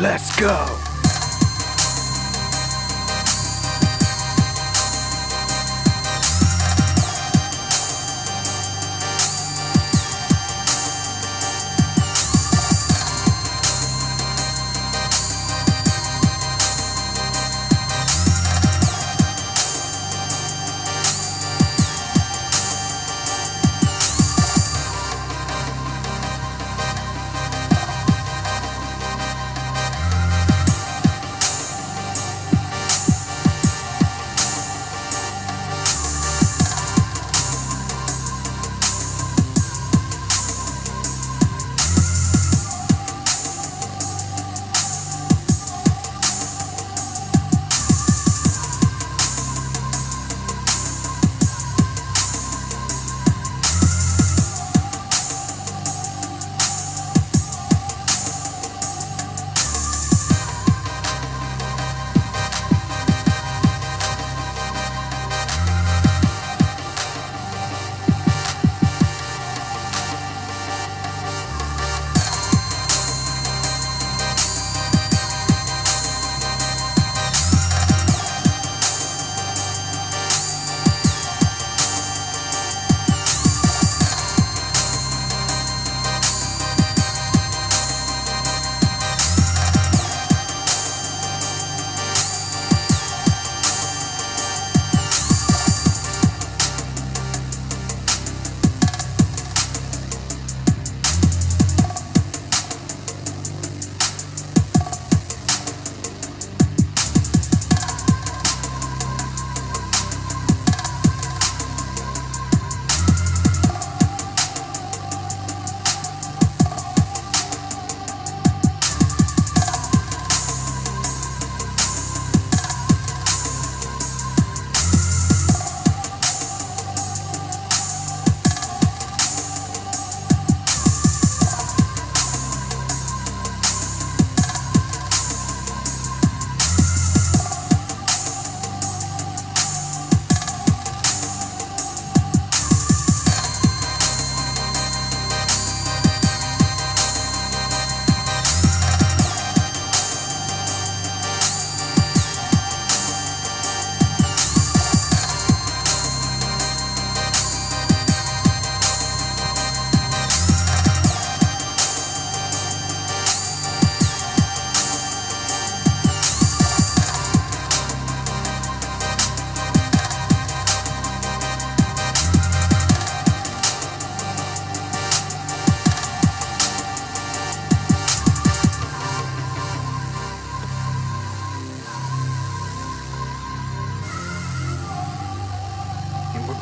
Let's go.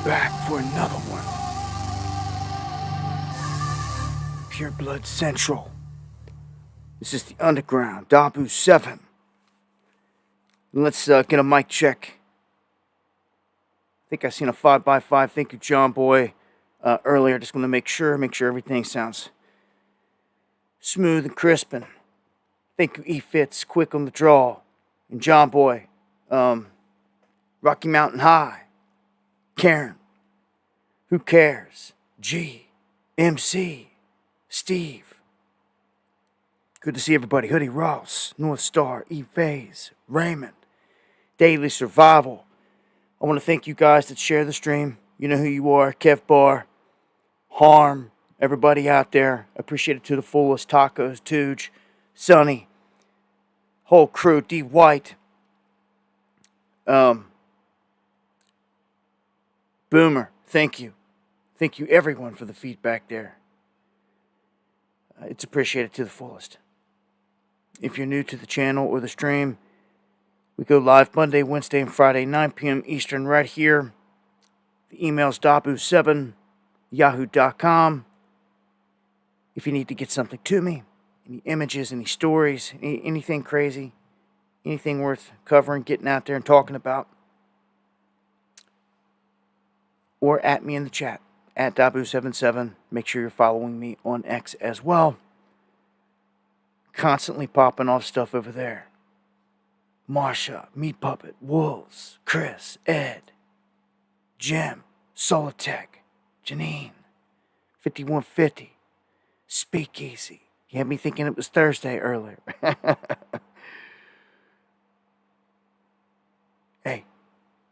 Back for another one. Pure Blood Central. This is the Underground, Dabu 7. Let's get a mic check. I think I seen a 5x5. Thank you, John Boy, earlier. Just want to make sure everything sounds smooth and crisp. And thank you, E-Fits, quick on the draw. And John Boy, Rocky Mountain High. Karen, Who Cares? G, MC, Steve. Good to see everybody. Hoodie Ross, North Star, E-Phase, Raymond, Daily Survival. I want to thank you guys that share the stream. You know who you are. Kev Bar, Harm, everybody out there. Appreciate it to the fullest. Tacos, Tooge, Sonny, whole crew, D White, Boomer, thank you. Thank you, everyone, for the feedback there. It's appreciated to the fullest. If you're new to the channel or the stream, we go live Monday, Wednesday, and Friday, 9 p.m. Eastern, right here. The email's dabu7yahoo.com. If you need to get something to me, any images, any stories, anything crazy, anything worth covering, getting out there and talking about, or at me in the chat, at Dabu77. Make sure you're following me on X as well. Constantly popping off stuff over there. Marsha, Meat Puppet, Wolves, Chris, Ed, Jim, Solitech, Janine, 5150, Speakeasy. You had me thinking it was Thursday earlier.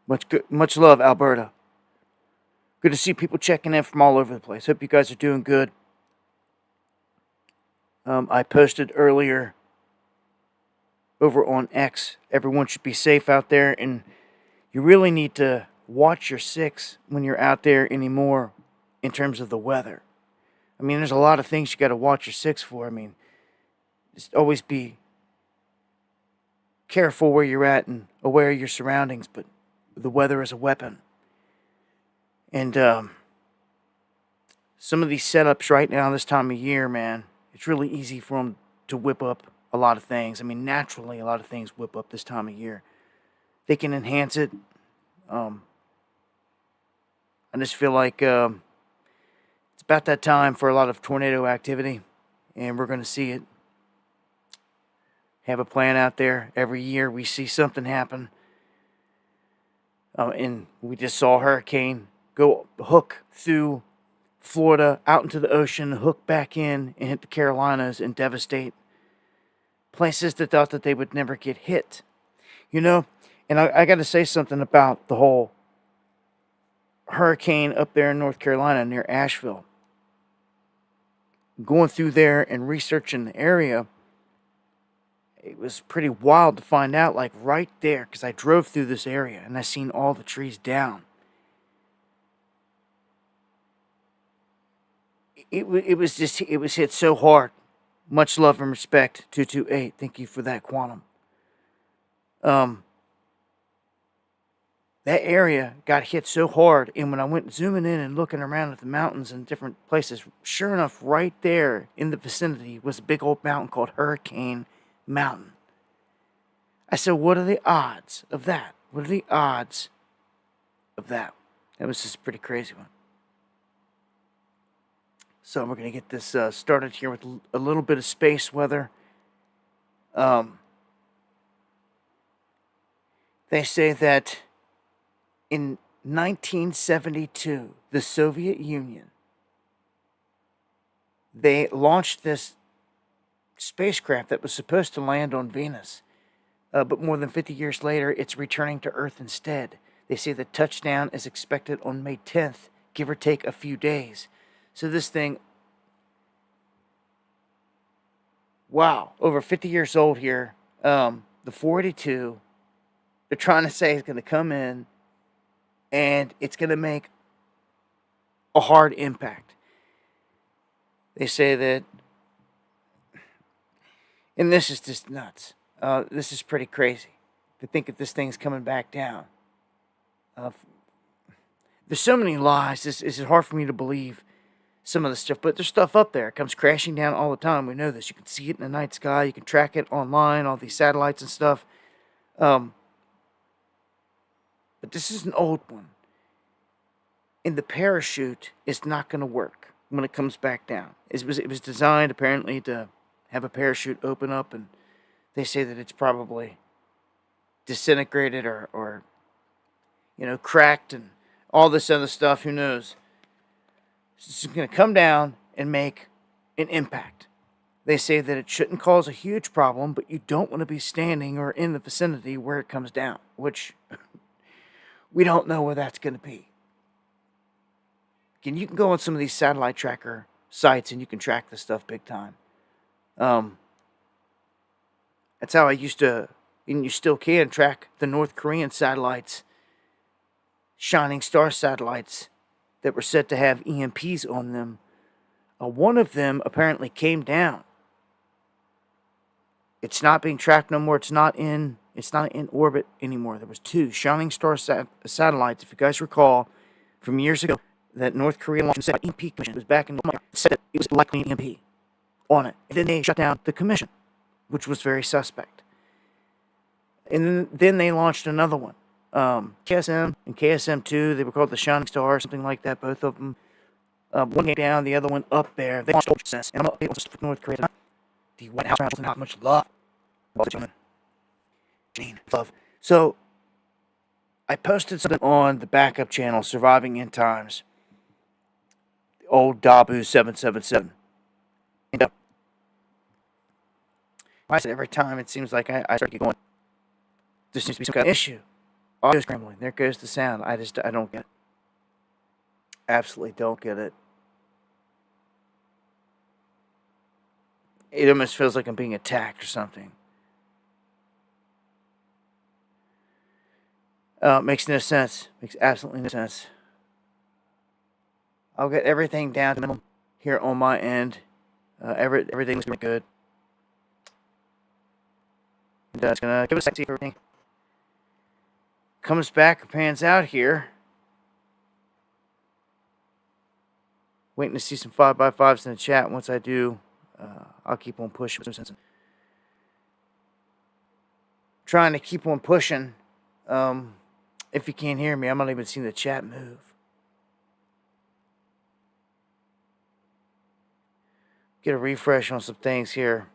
Much love, Alberta. Good to see people checking in from all over the place. Hope you guys are doing good. I posted earlier over on X. Everyone should be safe out there, and you really need to watch your six when you're out there anymore in terms of the weather. I mean, there's a lot of things you got to watch your six for. I mean, just always be careful where you're at and aware of your surroundings, but the weather is a weapon. And some of these setups right now, this time of year, man, it's really easy for them to whip up a lot of things. I mean, naturally, a lot of things whip up this time of year. They can enhance it. I just feel like it's about that time for a lot of tornado activity, and we're going to see it. Have a plan out there. Every year we see something happen. And we just saw a hurricane go hook through Florida out into the ocean, hook back in, and hit the Carolinas and devastate places that thought that they would never get hit. You know, and I got to say something about the whole hurricane up there in North Carolina near Asheville. Going through there and researching the area, it was pretty wild to find out, like right there, because I drove through this area and I seen all the trees down. It was hit so hard. Much love and respect, 228. Thank you for that, Quantum. That area got hit so hard, and when I went zooming in and looking around at the mountains and different places, sure enough, right there in the vicinity was a big old mountain called Hurricane Mountain. I said, what are the odds of that? What are the odds of that? That was just a pretty crazy one. So we're going to get this started here with a little bit of space weather. They say that in 1972, the Soviet Union, they launched this spacecraft that was supposed to land on Venus. But more than 50 years later, it's returning to Earth instead. They say the touchdown is expected on May 10th, give or take a few days. So this thing, wow, over 50 years old here. The 482, they're trying to say it's going to come in and it's going to make a hard impact. They say that, and this is just nuts. This is pretty crazy to think that this thing's coming back down. There's so many lies. This is hard for me to believe some of the stuff, but there's stuff up there. It comes crashing down all the time. We know this. You can see it in the night sky. You can track it online, all these satellites and stuff. But this is an old one. And the parachute is not going to work when it comes back down. It was designed apparently to have a parachute open up, and they say that it's probably disintegrated or cracked and all this other stuff. Who knows? It's going to come down and make an impact. They say that it shouldn't cause a huge problem, but you don't want to be standing or in the vicinity where it comes down, which we don't know where that's going to be. You can go on some of these satellite tracker sites and you can track this stuff big time. That's how I used to, and you still can, track the North Korean satellites, shining star satellites that were said to have EMPs on them. One of them apparently came down. It's not being tracked no more. It's not in orbit anymore. There was two shining star satellites, if you guys recall, from years ago, that North Korea launched an EMP commission. It was back in said that it was likely an EMP on it. And then they shut down the commission, which was very suspect. And then they launched another one. KSM and KSM-2, they were called the Shining Star, something like that, both of them. One came down, the other one up there. They launched since, and I'm up with North Korea. The White House doesn't have much love. Love. So, I posted something on the backup channel, Surviving End Times. The old Dabu 777. And I said every time it seems like I start to get going, there seems to be some kind of issue Audio scrambling. There goes the sound. I don't get it. Absolutely don't get it. It almost feels like I'm being attacked or something. Makes no sense. Makes absolutely no sense. I'll get everything down to minimum here on my end. Everything's going good. And it's going to give us a second to see if everything comes back or pans out here. Waiting to see some 5x5s in the chat. Once I do, I'll keep on pushing. Trying to keep on pushing. If you can't hear me, I'm not even seeing the chat move. Get a refresh on some things here.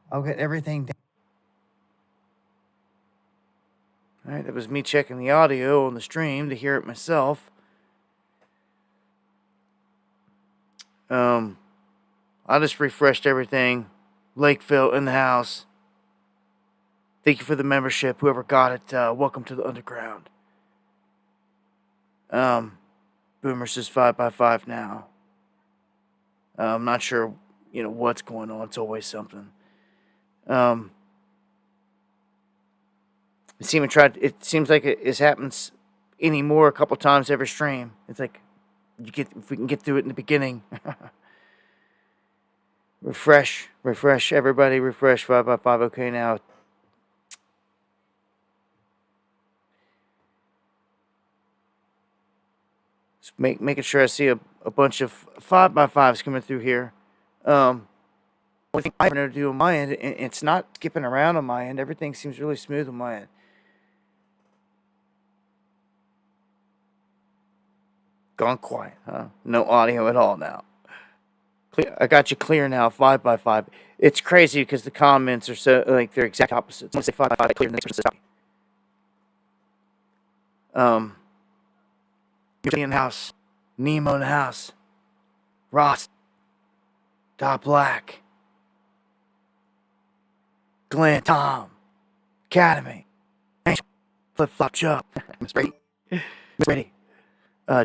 I'll get everything down. Alright, that was me checking the audio on the stream to hear it myself. I just refreshed everything. Lakeville in the house. Thank you for the membership. Whoever got it, welcome to the underground. Boomer says 5x5 now. I'm not sure, what's going on. It's always something. It seems like it happens anymore a couple times every stream. It's like if we can get through it in the beginning. refresh, everybody, refresh 5x5. Okay, now. Just making sure I see a bunch of 5x5s coming through here. Only thing I'm going to do on my end, it's not skipping around on my end. Everything seems really smooth on my end. Gone quiet, huh? No audio at all now. I got you clear now, 5x5. It's crazy because the comments are so, they're exact opposites. Let's say 5x5, clear, the next person says you're in the house. Nemo in the house. Ross. Dot Black. Glenn, Tom. Academy. Flip Flop Chuck. Miss Brady. Miss Brady.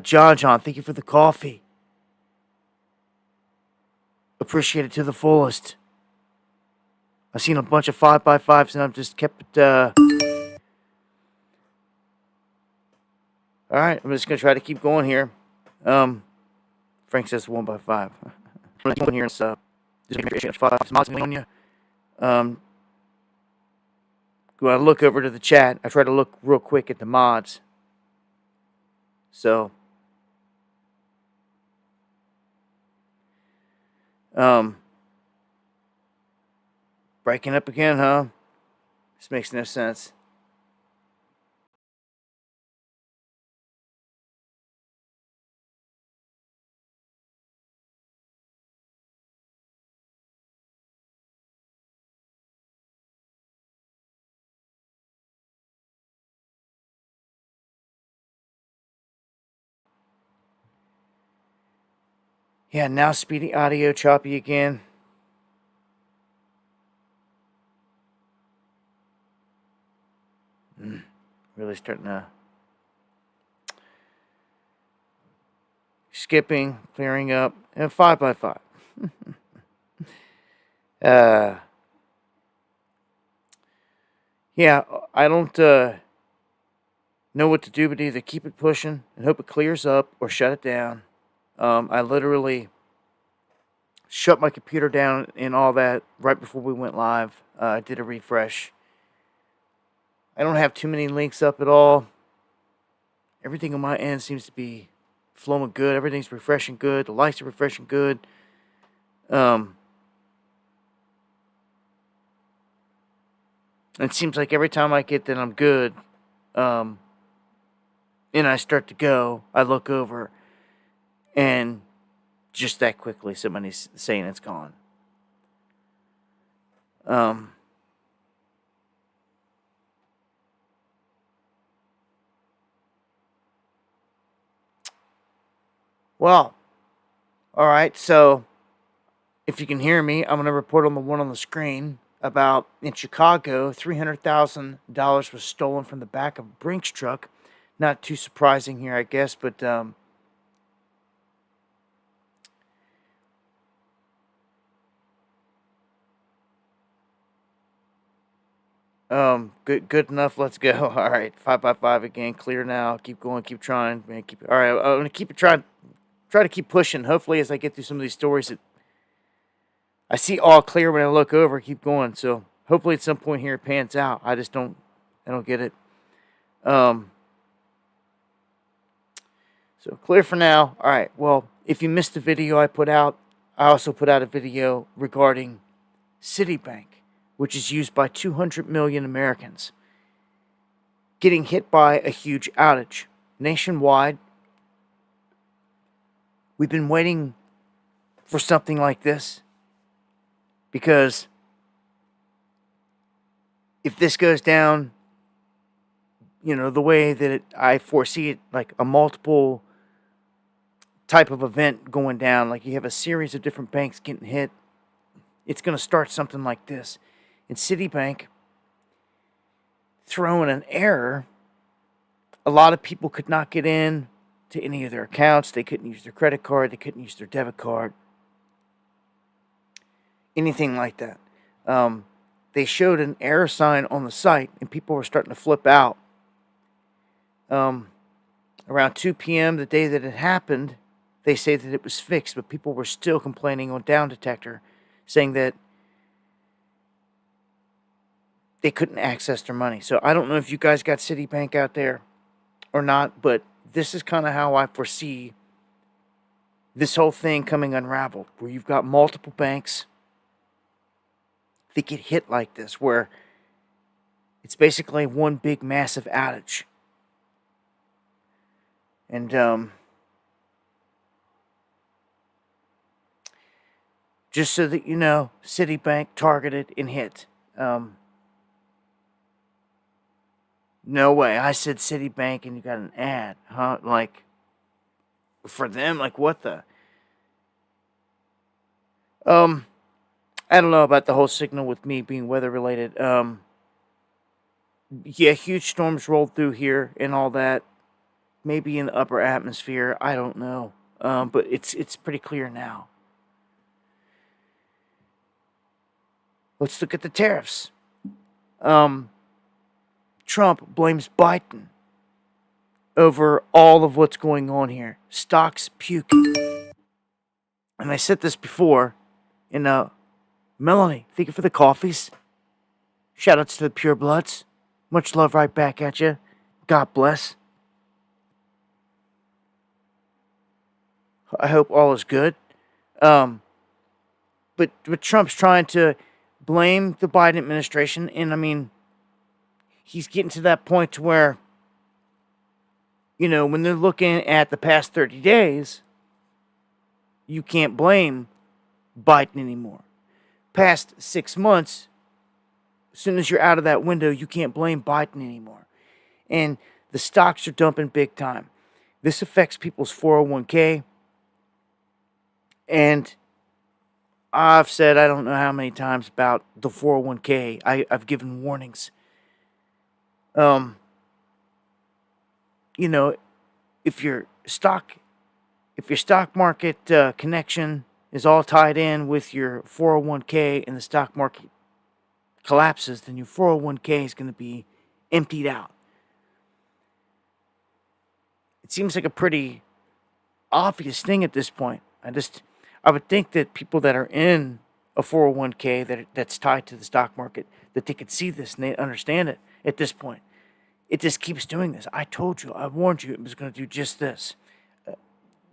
John, thank you for the coffee. Appreciate it to the fullest. I've seen a bunch of 5x5s and I've just kept it. Alright, I'm just going to try to keep going here. Frank says 1x5. I'm going to keep going here and stuff. Just 5 mods on you. When I look over to the chat, I try to look real quick at the mods. So, breaking up again, huh? This makes no sense. Yeah, now speedy audio, choppy again. Really starting to... Skipping, clearing up, and 5x5. Yeah, I don't know what to do but either keep it pushing and hope it clears up or shut it down. I literally shut my computer down and all that right before we went live. I did a refresh. I don't have too many links up at all. Everything on my end seems to be flowing good. Everything's refreshing good. The lights are refreshing good. It seems like every time I get that I'm good, and I start to go, I look over, and just that quickly, somebody's saying it's gone. Well, all right, so if you can hear me, I'm going to report on the one on the screen about in Chicago, $300,000 was stolen from the back of a Brinks truck. Not too surprising here, I guess, but good enough. Let's go. All right, 5x5 again. Clear now. Keep going. Keep trying. Man, keep. All right, I'm gonna keep it trying. Try to keep pushing. Hopefully, as I get through some of these stories, that I see all clear when I look over. Keep going. So hopefully, at some point here, it pans out. I don't get it. So clear for now. All right. Well, if you missed the video I put out, I also put out a video regarding Citibank, which is used by 200 million Americans, getting hit by a huge outage nationwide. We've been waiting for something like this because if this goes down, the way that I foresee it, like a multiple type of event going down, like you have a series of different banks getting hit, it's going to start something like this. And Citibank throwing an error, a lot of people could not get in to any of their accounts. They couldn't use their credit card. They couldn't use their debit card. Anything like that. They showed an error sign on the site, and people were starting to flip out. Around 2 p.m. the day that it happened, they say that it was fixed, but people were still complaining on Down Detector, saying that they couldn't access their money. So I don't know if you guys got Citibank out there or not, but this is kind of how I foresee this whole thing coming unraveled, where you've got multiple banks that get hit like this, where it's basically one big massive outage. And just so that you know, Citibank targeted and hit. No way. I said Citibank and you got an ad, huh? Like, for them, like what the? I don't know about the whole signal with me being weather related. Yeah, huge storms rolled through here and all that. Maybe in the upper atmosphere. I don't know. But it's pretty clear now. Let's look at the tariffs. Trump blames Biden over all of what's going on here. Stocks puking. And I said this before. And Melanie, thank you for the coffees. Shout outs to the Pure Bloods. Much love right back at you. God bless. I hope all is good. But Trump's trying to blame the Biden administration, and I mean, he's getting to that point to where, when they're looking at the past 30 days, you can't blame Biden anymore. Past 6 months, as soon as you're out of that window, you can't blame Biden anymore. And the stocks are dumping big time. This affects people's 401k. And I've said I don't know how many times about the 401k. I've given warnings. If your stock market connection is all tied in with your 401k and the stock market collapses, then your 401k is going to be emptied out. It seems like a pretty obvious thing at this point. I would think that people that are in a 401k that's tied to the stock market, that they could see this and they understand it at this point. It just keeps doing this. I told you, I warned you it was going to do just this.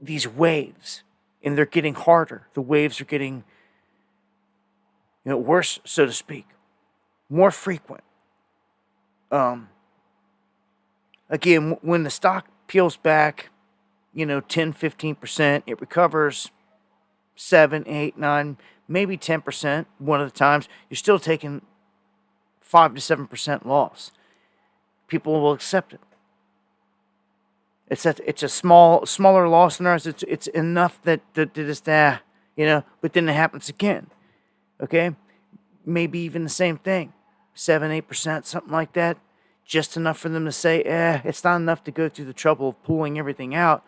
These waves, and they're getting harder. The waves are getting worse, so to speak, more frequent. Again, when the stock peels back, 10, 15%, it recovers 7, 8, 9, maybe 10% one of the times. You're still taking 5 to 7% loss. People will accept it. It's a smaller loss in ours. It's enough that just but then it happens again. Okay, maybe even the same thing, 7, 8%, something like that. Just enough for them to say, it's not enough to go through the trouble of pulling everything out.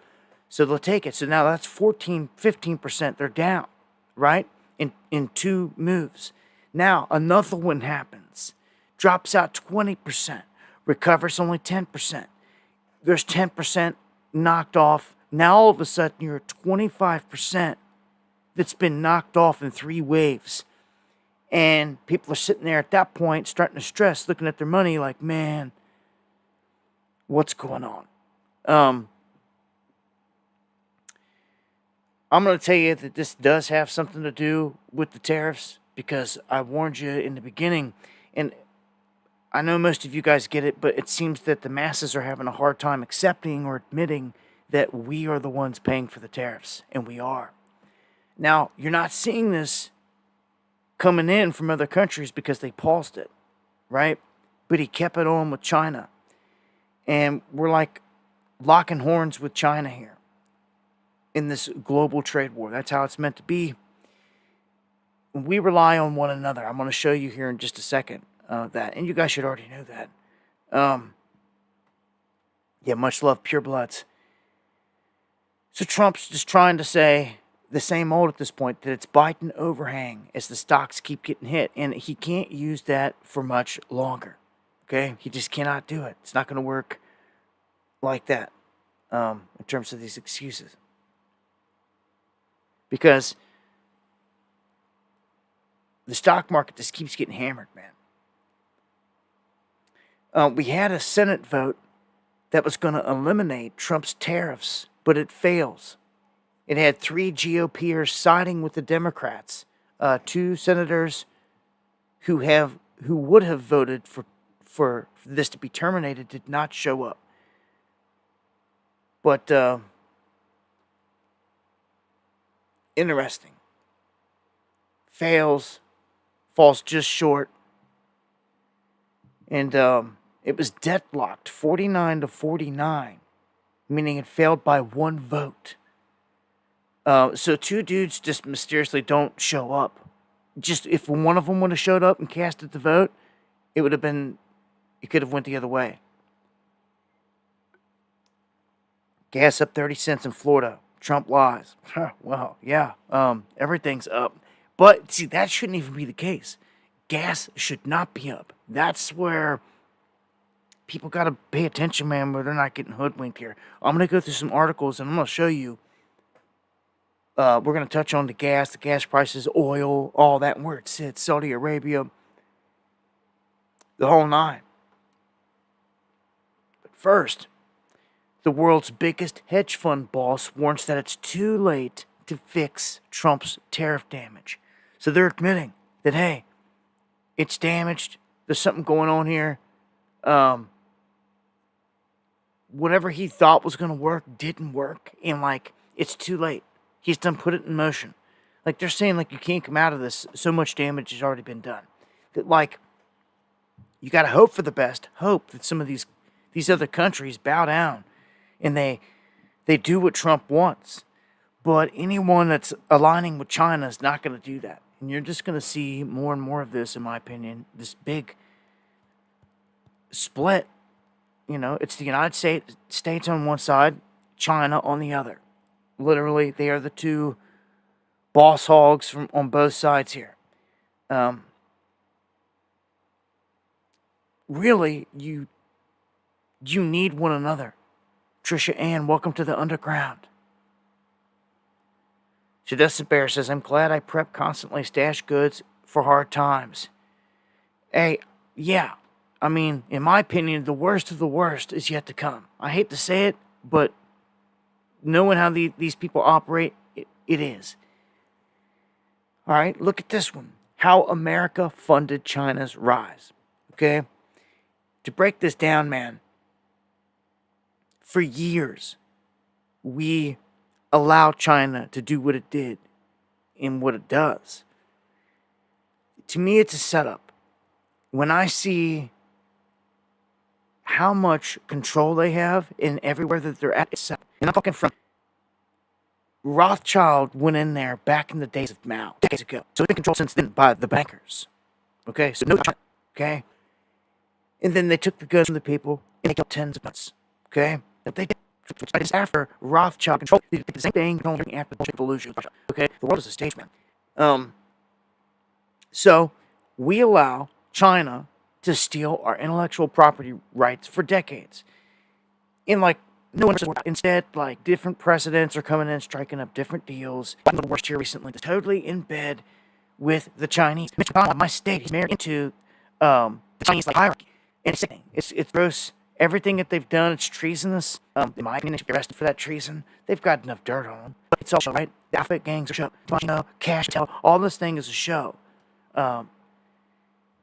So they'll take it. So now that's 14, 15% they're down, right? In 2 moves. Now another one happens, drops out 20%, recovers only 10%. There's 10% knocked off. Now all of a sudden you're at 25% that's been knocked off in 3 waves. And people are sitting there at that point starting to stress, looking at their money like, man, what's going on? I'm going to tell you that this does have something to do with the tariffs, because I warned you in the beginning, and I know most of you guys get it, but it seems that the masses are having a hard time accepting or admitting that we are the ones paying for the tariffs, and we are. Now, you're not seeing this coming in from other countries because they paused it, right? But he kept it on with China. And we're like locking horns with China here in this global trade war. That's how it's meant to be. We rely on one another. I'm going to show you here in just a second that. And you guys should already know that. Yeah, much love, pure bloods. So Trump's just trying to say the same old at this point, that it's Biden overhang as the stocks keep getting hit. And he can't use that for much longer. Okay? He just cannot do it. It's not going to work like that in terms of these excuses. Because the stock market just keeps getting hammered, man. We had a Senate vote that was going to eliminate Trump's tariffs, but it fails. It had 3 GOPers siding with the Democrats. 2 senators who would have voted for this to be terminated did not show up. But interesting. Falls just short. And it was deadlocked 49 to 49, meaning it failed by 1 vote. So 2 dudes just mysteriously don't show up. Just if one of them would have showed up and casted the vote, it could have went the other way. Gas up 30 cents in Florida. Trump lies. Well, yeah, everything's up. But see, that shouldn't even be the case. Gas should not be up. That's where people got to pay attention, man, where they're not getting hoodwinked here. I'm going to go through some articles, and I'm going to show you. We're going to touch on the gas prices, oil, all that, and where it sits, Saudi Arabia, the whole 9. But first, the world's biggest hedge fund boss warns that it's too late to fix Trump's tariff damage. So they're admitting that, hey, it's damaged. There's something going on here. Whatever he thought was going to work didn't work. And, it's too late. He's done put it in motion. They're saying, you can't come out of this. So much damage has already been done. That, you got to hope for the best. Hope that some of these other countries bow down and they do what Trump wants. But anyone that's aligning with China is not going to do that. And you're just going to see more and more of this, in my opinion, this big split. It's the United States on one side, China on the other. Literally, they are the 2 boss hogs on both sides here. Really, you need one another. Trisha Ann, welcome to the underground. Shadessa Bear says, I'm glad I prep constantly, stash goods for hard times. Hey, yeah. I mean, in my opinion, the worst of the worst is yet to come. I hate to say it, but knowing how these people operate, it is. All right, look at this one. How America funded China's rise. Okay? to break this down, man, for years, we allow China to do what it did and what it does. To me, it's a setup. When I see how much control they have in everywhere that they're at, it's set. And I'm talking from Rothschild went in there back in the days of Mao, decades ago. So it's been controlled since then by the bankers. Okay, so no China. Okay, and then they took the goods from the people and they killed tens of millions. Okay, that they did. It's after Rothschild control. They did the same thing after the revolution. Okay, the world is a stage, man. So we allow China to steal our intellectual property rights for decades. And like no one instead, like different presidents are coming in and striking up different deals. One of the worst here recently is totally in bed with the Chinese. Mr. Obama, my state, he's married into the Chinese like hierarchy. And it's sickening. It's gross. Everything that they've done, it's treasonous. In my opinion, they should be arrested for that treason. They've got enough dirt on them. But it's all show, right? The alphabet gangs are show. Cash, all this thing is a show.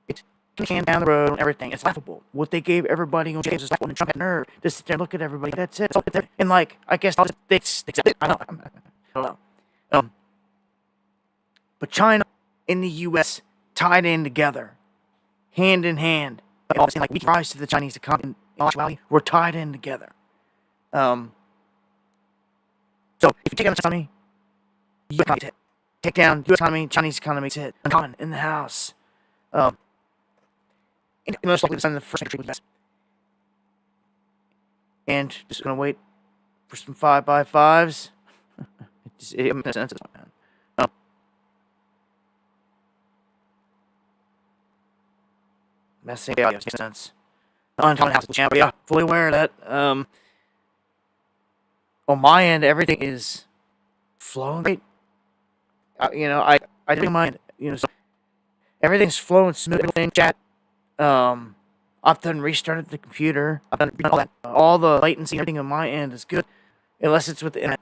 It's can down the road and everything. It's laughable. What they gave everybody on James is like when Trump had nerve to sit there and look at everybody. That's it. And like, I guess they accept it. I don't know. But China and the U.S. tied in together, hand in hand. Like we rise to the Chinese economy. In actuality, we're tied in together. So if you take down the economy, U.S. economy hit. Take down U.S. economy, Chinese economy hit. Uncommon in the house. And most likely the first country was best. And just gonna wait for some 5x5s. It makes sense, man. Messing up makes sense. Uncommon house champ, yeah, fully aware of that. On my end, everything is flowing great. I didn't mind. So everything's flowing smooth. Everything chat. I've done restarted the computer. I've done all that. All the latency, everything on my end is good, unless it's with the internet.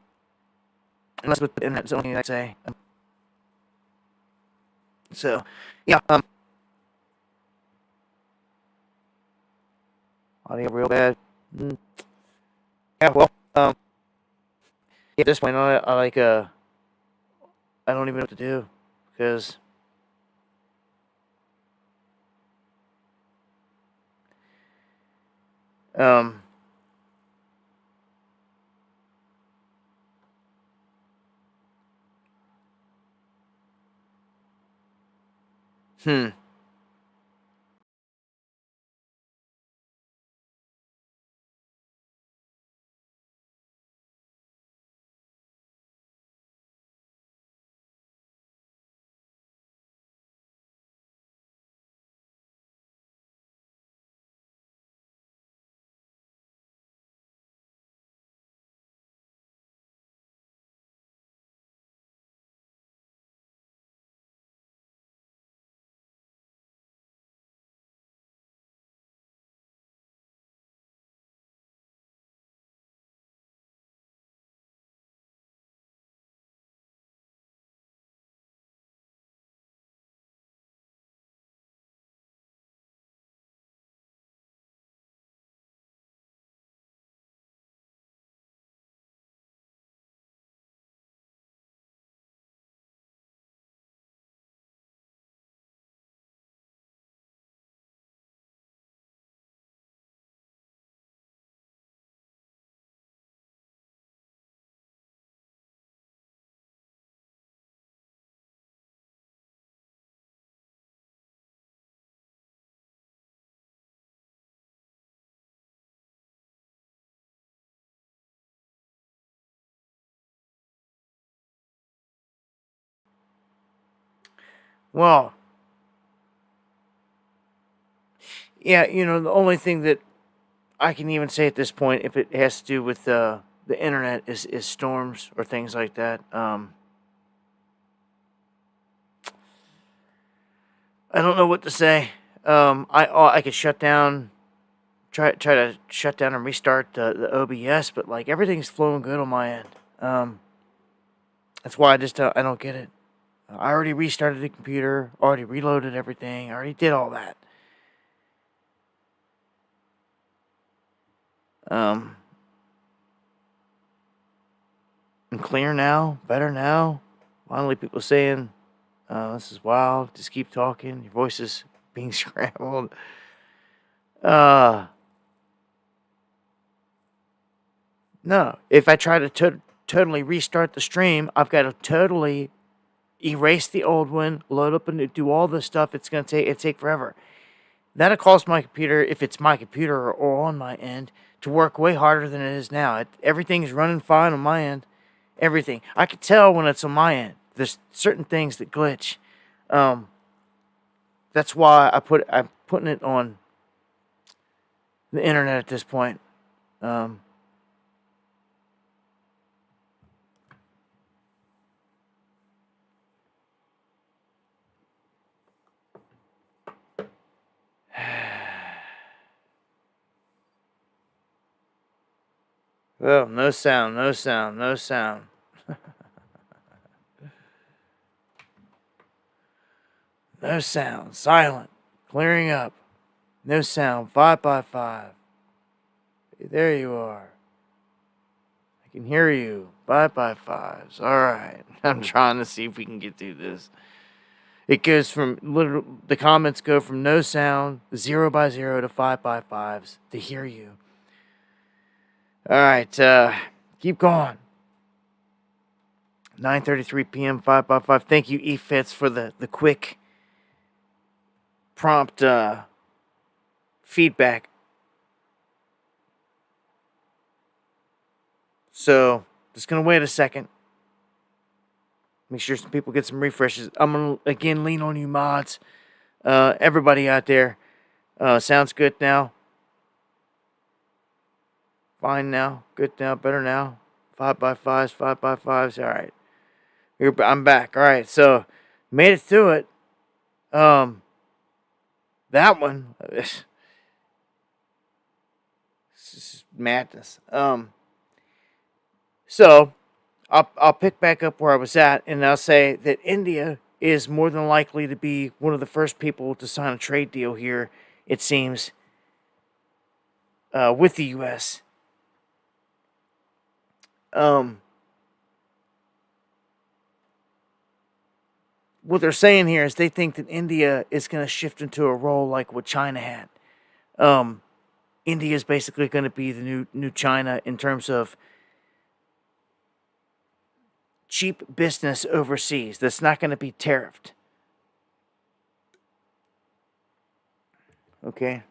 Unless with the internet, is the only thing I'd say. So, yeah. Audio real bad. Yeah, well, at this point, I don't even know what to do, because well, yeah, the only thing that I can even say at this point, if it has to do with the internet, is storms or things like that. I don't know what to say. I could shut down, try to shut down and restart the OBS, but like everything's flowing good on my end. That's why I don't get it. I already restarted the computer, already reloaded everything, I already did all that. I'm clear now, better now. Finally, people saying, this is wild. Just keep talking. Your voice is being scrambled. No. If I try to totally restart the stream, I've got to totally erase the old one, load up and do all this stuff. It's going to take forever. That'll cost my computer, if it's my computer or on my end, to work way harder than it is now. Everything's running fine on my end. Everything. I can tell when it's on my end. There's certain things that glitch. That's why I'm putting it on the internet at this point. Oh, no sound, no sound, no sound. No sound, silent, clearing up. No sound, 5x5. There you are. I can hear you. 5x5s. Alright. I'm trying to see if we can get through this. It goes from, the comments go from no sound, 0x0 to 5x5s to hear you. Alright, keep going. 9:33 p.m., 5x5. Thank you, eFits, for the quick, prompt feedback. So, just going to wait a second. Make sure some people get some refreshes. I'm going to, again, lean on you mods. Everybody out there. Sounds good now. Fine now. Good now. Better now. 5x5s. 5x5s. All right. I'm back. All right. So, made it through it. That one. This is madness. So, I'll pick back up where I was at, and I'll say that India is more than likely to be one of the first people to sign a trade deal here, it seems, with the U.S. What they're saying here is they think that India is going to shift into a role like what China had. India is basically going to be the new China in terms of cheap business overseas that's not going to be tariffed. Okay,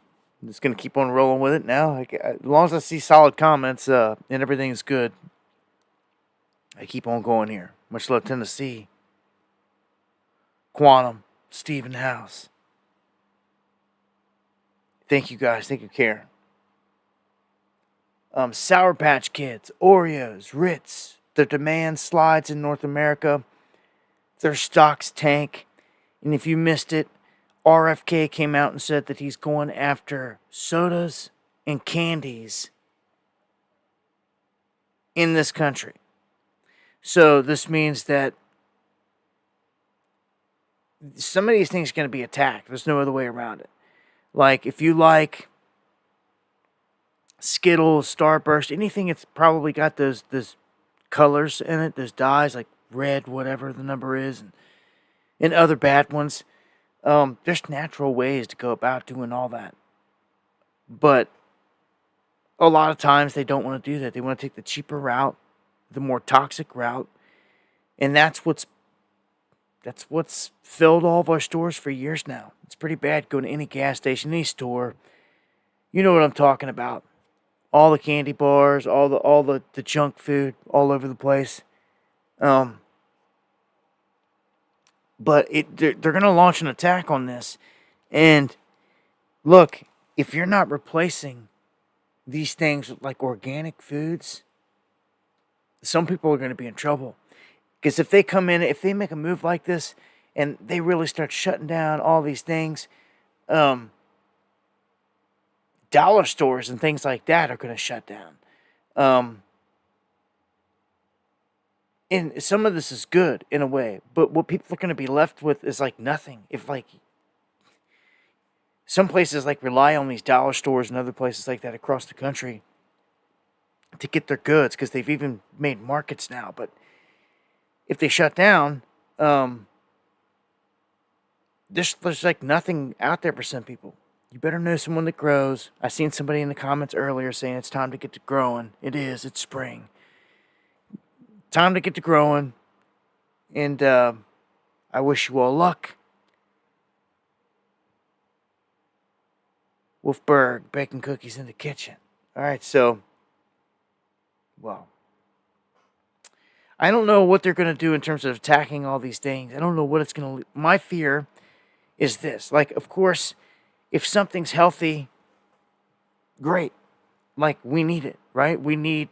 I'm just going to keep on rolling with it now. As long as I see solid comments and everything's good, I keep on going here. Much love, Tennessee. Quantum, Stephen House. Thank you guys. Thank you, Karen. Sour Patch Kids, Oreos, Ritz. Their demand slides in North America. Their stocks tank. And if you missed it, RFK came out and said that he's going after sodas and candies in this country. So this means that some of these things are going to be attacked. There's no other way around it. Like, if you like Skittles, Starburst, anything that's probably got those colors in it, those dyes, like red, whatever the number is, and other bad ones, there's natural ways to go about doing all that. But a lot of times they don't want to do that. They want to take the cheaper route, the more toxic route, and that's what's filled all of our stores for years now. It's pretty bad. Go to any gas station, any store. You know what I'm talking about. All the candy bars, all the junk food all over the place. But they're going to launch an attack on this. And look, if you're not replacing these things with like organic foods, some people are going to be in trouble. Because if they come in, if they make a move like this, and they really start shutting down all these things, dollar stores and things like that are going to shut down. And some of this is good in a way, but what people are going to be left with is like nothing. If like some places like rely on these dollar stores and other places like that across the country, to get their goods, because they've even made markets now. But if they shut down, there's like nothing out there for some people. You better know someone that grows. I seen somebody in the comments earlier saying it's time to get to growing. It is. It's spring. Time to get to growing. And I wish you all luck. Wolfberg baking cookies in the kitchen. All right, so, well, I don't know what they're going to do in terms of attacking all these things. I don't know what it's going to... My fear is this. Like, of course, if something's healthy, great. Like, we need it, right? We need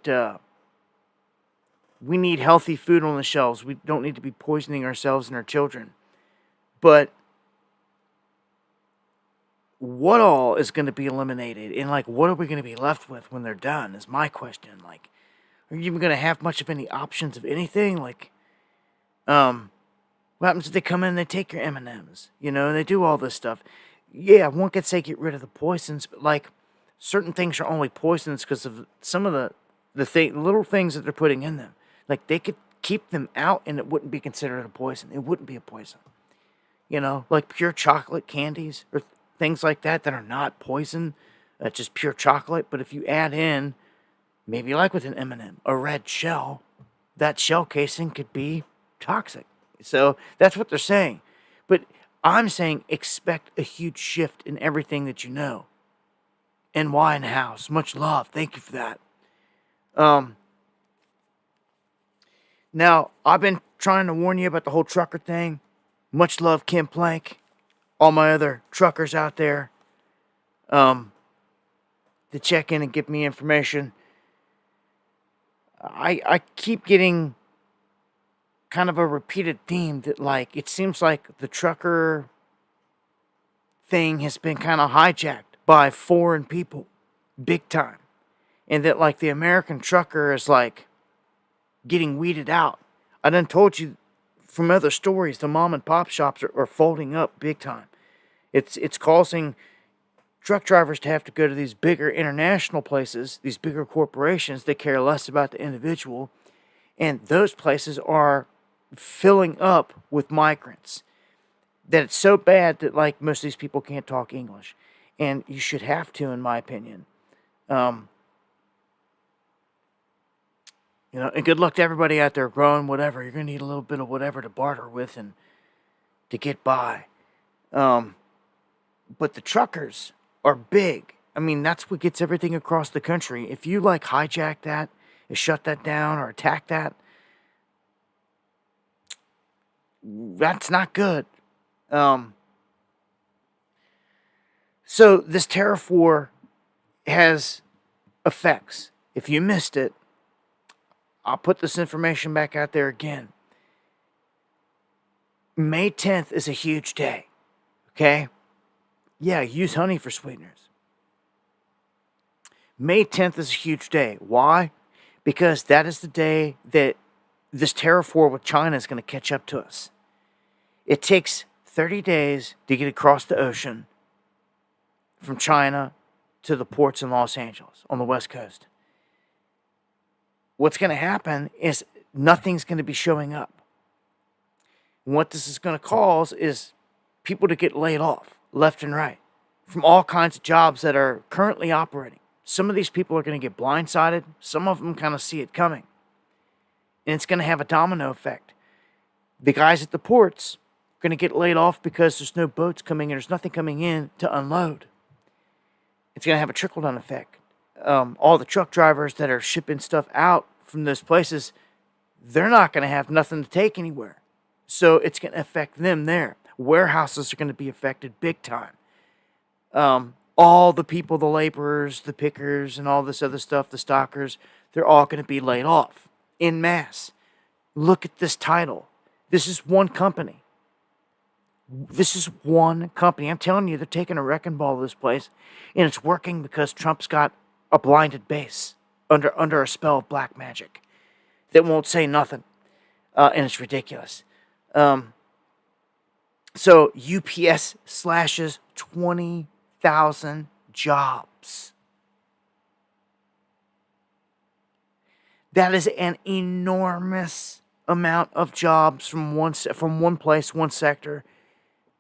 healthy food on the shelves. We don't need to be poisoning ourselves and our children. But what all is going to be eliminated? And, like, what are we going to be left with when they're done is my question. Like, are you even going to have much of any options of anything? Like, what happens if they come in and they take your M&Ms? You know, and they do all this stuff. Yeah, one could say get rid of the poisons, but, like, certain things are only poisons because of some of the little things that they're putting in them. Like, they could keep them out and it wouldn't be considered a poison. It wouldn't be a poison. You know, like pure chocolate candies or things like that are not poison, just pure chocolate. But if you add in, maybe like with an M&M, a red shell, that shell casing could be toxic. So that's what they're saying. But I'm saying expect a huge shift in everything that you know. And why in the house. Much love. Thank you for that. Now, I've been trying to warn you about the whole trucker thing. Much love, Kim Plank. All my other truckers out there. To check in and give me information. I keep getting kind of a repeated theme that, like, it seems like the trucker thing has been kind of hijacked by foreign people. Big time. And that, like, the American trucker is, like, getting weeded out. I done told you from other stories, the mom and pop shops are folding up big time. It's causing truck drivers to have to go to these bigger international places, these bigger corporations that care less about the individual. And those places are filling up with migrants. That it's so bad that, like, most of these people can't talk English. And you should have to, in my opinion. You know, and good luck to everybody out there growing whatever. You're going to need a little bit of whatever to barter with and to get by. But the truckers are big. I mean, that's what gets everything across the country. If you, like, hijack that, and shut that down, or attack that, that's not good. So this tariff war has effects. If you missed it, I'll put this information back out there again. May 10th is a huge day. Okay? Yeah, use honey for sweeteners. May 10th is a huge day. Why? Because that is the day that this tariff war with China is going to catch up to us. It takes 30 days to get across the ocean from China to the ports in Los Angeles on the West Coast. What's going to happen is nothing's going to be showing up. And what this is going to cause is people to get laid off left and right from all kinds of jobs that are currently operating. Some of these people are going to get blindsided. Some of them kind of see it coming. And it's going to have a domino effect. The guys at the ports are going to get laid off because there's no boats coming in. There's nothing coming in to unload. It's going to have a trickle-down effect. All the truck drivers that are shipping stuff out from those places, they're not going to have nothing to take anywhere. So it's going to affect them there. Warehouses are going to be affected big time. All the people, the laborers, the pickers, and all this other stuff, the stockers, they're all going to be laid off en masse. Look at this title. This is one company. This is one company. I'm telling you, they're taking a wrecking ball of this place, and it's working because Trump's got a blinded base under a spell of black magic that won't say nothing, and it's ridiculous. So UPS slashes 20,000 jobs. That is an enormous amount of jobs from one place, one sector.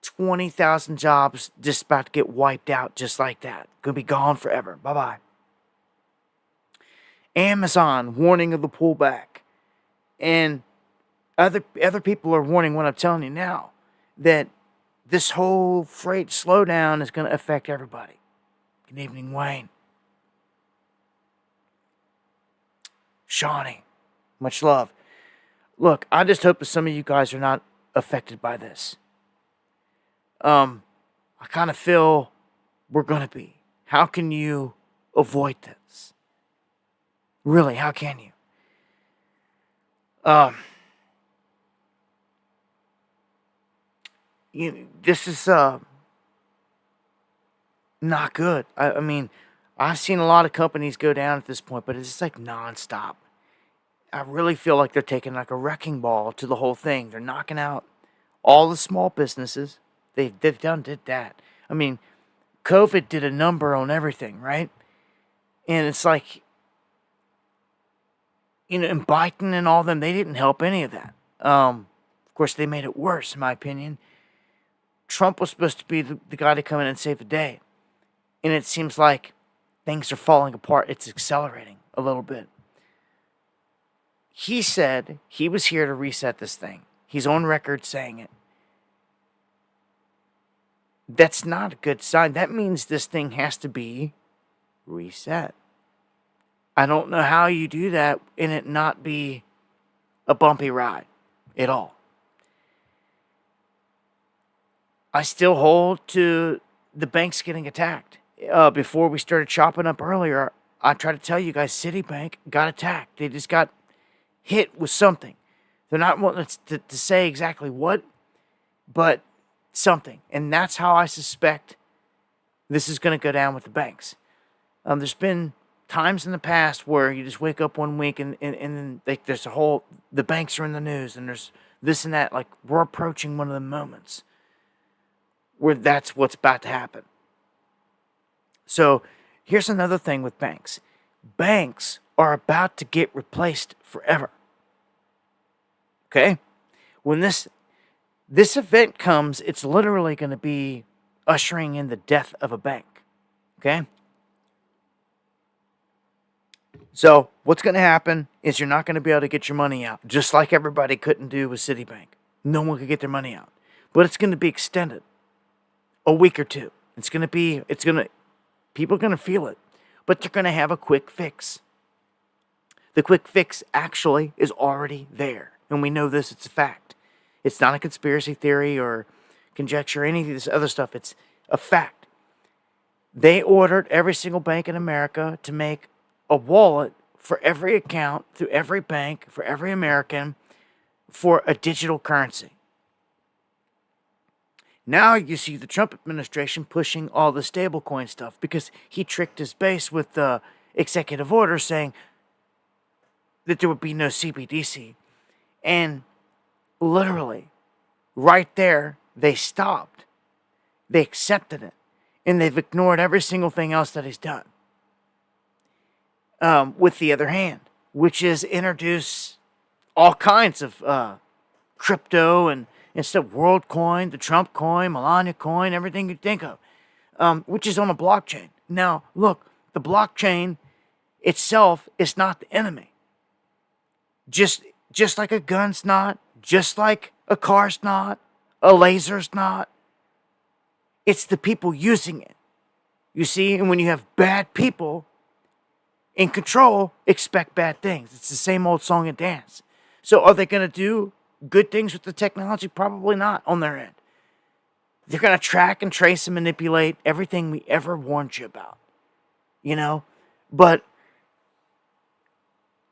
20,000 jobs just about to get wiped out just like that. Gonna be gone forever. Bye-bye. Amazon warning of the pullback. And other people are warning what I'm telling you now, that this whole freight slowdown is going to affect everybody. Good evening, Wayne. Shawnee, much love. Look, I just hope that some of you guys are not affected by this. I kind of feel we're going to be. How can you avoid this? Really, how can you? This is not good. I mean, I've seen a lot of companies go down at this point, but it's just like nonstop. I really feel like they're taking like a wrecking ball to the whole thing. They're knocking out all the small businesses. Did that. I mean, COVID did a number on everything, right? And it's like, and Biden and all them, they didn't help any of that. Of course, they made it worse, in my opinion. Trump was supposed to be the guy to come in and save the day. And it seems like things are falling apart. It's accelerating a little bit. He said he was here to reset this thing. He's on record saying it. That's not a good sign. That means this thing has to be reset. I don't know how you do that and it not be a bumpy ride at all. I still hold to the banks getting attacked. Before we started chopping up earlier, I tried to tell you guys Citibank got attacked. They just got hit with something. They're not wanting to say exactly what, but something. And that's how I suspect this is going to go down with the banks. There's been times in the past where you just wake up one week and then there's the banks are in the news and there's this and that. Like, we're approaching one of the moments where that's what's about to happen. So here's another thing with banks. Banks are about to get replaced forever. Okay? When this event comes, it's literally going to be ushering in the death of a bank. Okay? So what's going to happen is you're not going to be able to get your money out, just like everybody couldn't do with Citibank. No one could get their money out. But it's going to be extended a week or two. People are going to feel it, but they're going to have a quick fix. The quick fix actually is already there. And we know this, it's a fact. It's not a conspiracy theory or conjecture or any of this other stuff. It's a fact. They ordered every single bank in America to make a wallet for every account, through every bank, for every American, for a digital currency. Now you see the Trump administration pushing all the stablecoin stuff because he tricked his base with the executive order saying that there would be no CBDC. And literally, right there, they stopped. They accepted it. And they've ignored every single thing else that he's done. With the other hand, which is introduce all kinds of crypto and stuff, WorldCoin, the Trump coin, Melania coin, everything you think of, which is on a blockchain. Now, look, the blockchain itself is not the enemy. Just like a gun's not, just like a car's not, a laser's not. It's the people using it. You see, and when you have bad people in control, expect bad things. It's the same old song and dance. So are they going to do good things with the technology? Probably not on their end. They're going to track and trace and manipulate everything we ever warned you about. But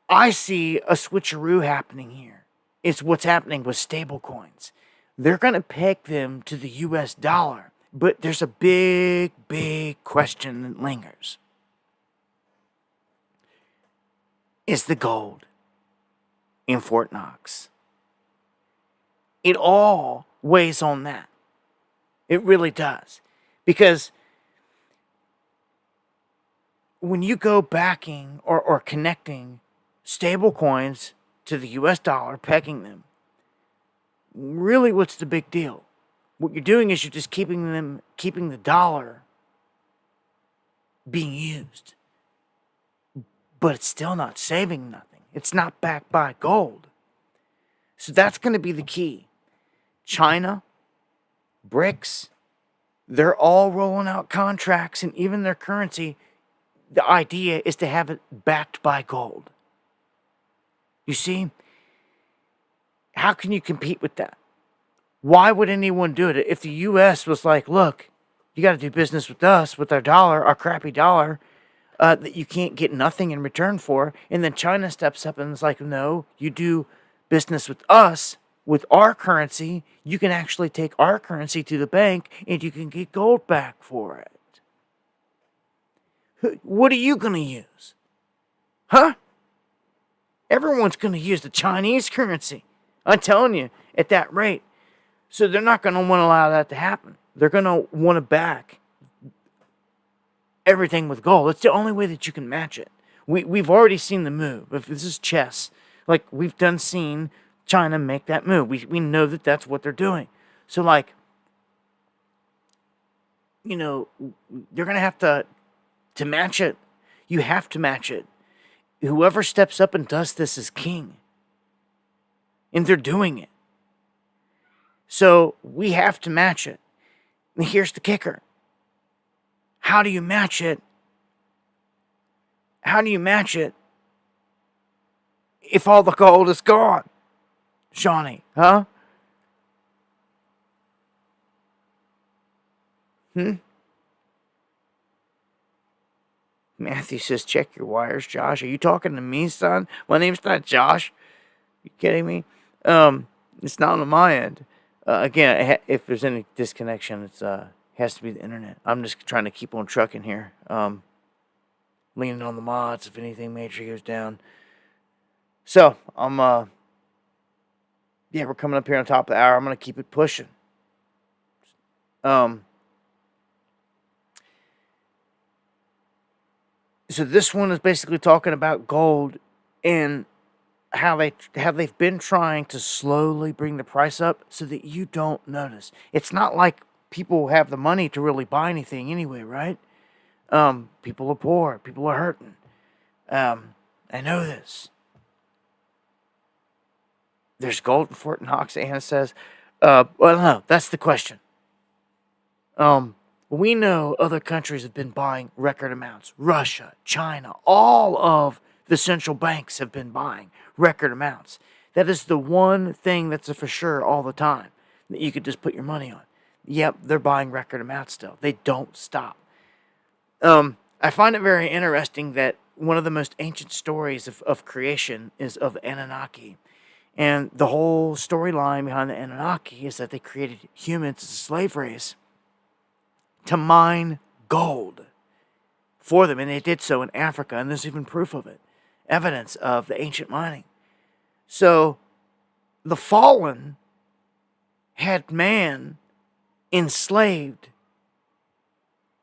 I see a switcheroo happening here. It's what's happening with stable coins. They're going to peg them to the US dollar. But there's a big, big question that lingers. Is the gold in Fort Knox? It all weighs on that. It really does. Because when you go backing or connecting stable coins to the US dollar, pegging them. Really, what's the big deal? What you're doing is you're just keeping the dollar being used. But it's still not saving nothing. It's not backed by gold. So that's going to be the key. China, BRICS, they're all rolling out contracts, and even their currency, the idea is to have it backed by gold. You see? How can you compete with that? Why would anyone do it? If the U.S. was like, look, you got to do business with us, with our dollar, our crappy dollar, that you can't get nothing in return for, and then China steps up and is like, no, you do business with us, with our currency, you can actually take our currency to the bank, and you can get gold back for it. What are you going to use? Huh? Everyone's going to use the Chinese currency. I'm telling you, at that rate. So they're not going to want to allow that to happen. They're going to want to back everything with gold. It's the only way that you can match it. We've already seen the move. If this is chess, like we've seen China make that move. We know that that's what they're doing. So like, you know, you're going to have to match it. You have to match it. Whoever steps up and does this is king. And they're doing it. So we have to match it. And here's the kicker. How do you match it? How do you match it if all the gold is gone? Shawnee, huh? Matthew says, check your wires, Josh. Are you talking to me, son? My name's not Josh. You kidding me? It's not on my end. Again, if there's any disconnection, it has to be the internet. I'm just trying to keep on trucking here. Leaning on the mods if anything major goes down. So, we're coming up here on top of the hour. I'm going to keep it pushing. So this one is basically talking about gold and how they've been trying to slowly bring the price up so that you don't notice. It's not like people have the money to really buy anything anyway, right? People are poor. People are hurting. I know this. There's gold in Fort Knox, Anna says. Well, no, that's the question. We know other countries have been buying record amounts. Russia, China, all of the central banks have been buying record amounts. That is the one thing that's a for sure all the time that you could just put your money on. Yep, they're buying record amounts still. They don't stop. I find it very interesting that one of the most ancient stories of creation is of Anunnaki. And the whole storyline behind the Anunnaki is that they created humans as a slave race to mine gold for them. And they did so in Africa, and there's even proof of it. Evidence of the ancient mining. So, the fallen had man enslaved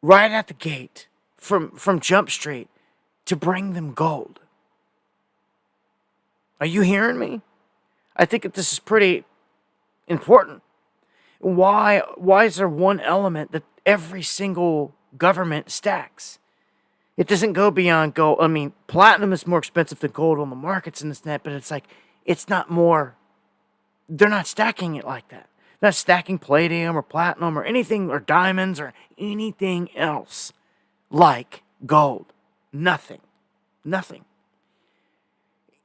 right at the gate from Jump Street to bring them gold. Are you hearing me? I think that this is pretty important. Why is there one element that every single government stacks? It doesn't go beyond gold. I mean, platinum is more expensive than gold on the markets and this and that, but it's like, it's not more. They're not stacking it like that. They're not stacking palladium or platinum or anything, or diamonds or anything else like gold. Nothing. Nothing.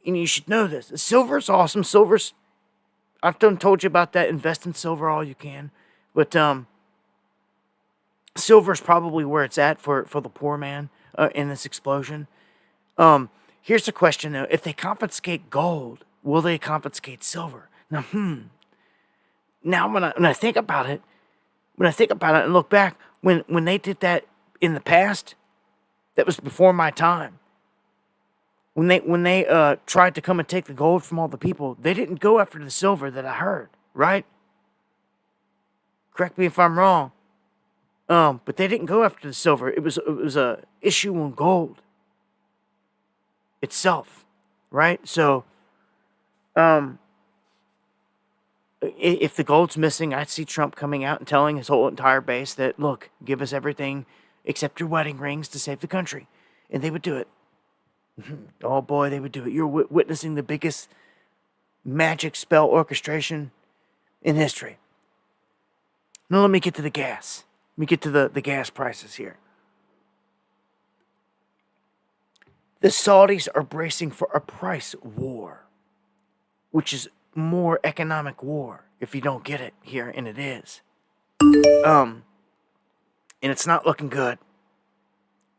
And you should know this. Silver's awesome. I've told you about that. Invest in silver all you can. But silver's probably where it's at for the poor man in this explosion. Here's the question, though. If they confiscate gold, will they confiscate silver? Now, Now, when I think about it, and look back, when they did that in the past, that was before my time. When they tried to come and take the gold from all the people, they didn't go after the silver that I heard, right? Correct me if I'm wrong. But they didn't go after the silver. It was a issue on gold itself, right? So, if the gold's missing, I'd see Trump coming out and telling his whole entire base that, look, give us everything except your wedding rings to save the country. And they would do it. Oh boy, they would do it. You're witnessing the biggest magic spell orchestration in history. Now let me get to the gas. Let me get to the gas prices here. The Saudis are bracing for a price war, which is more economic war, if you don't get it here, and it is. And it's not looking good.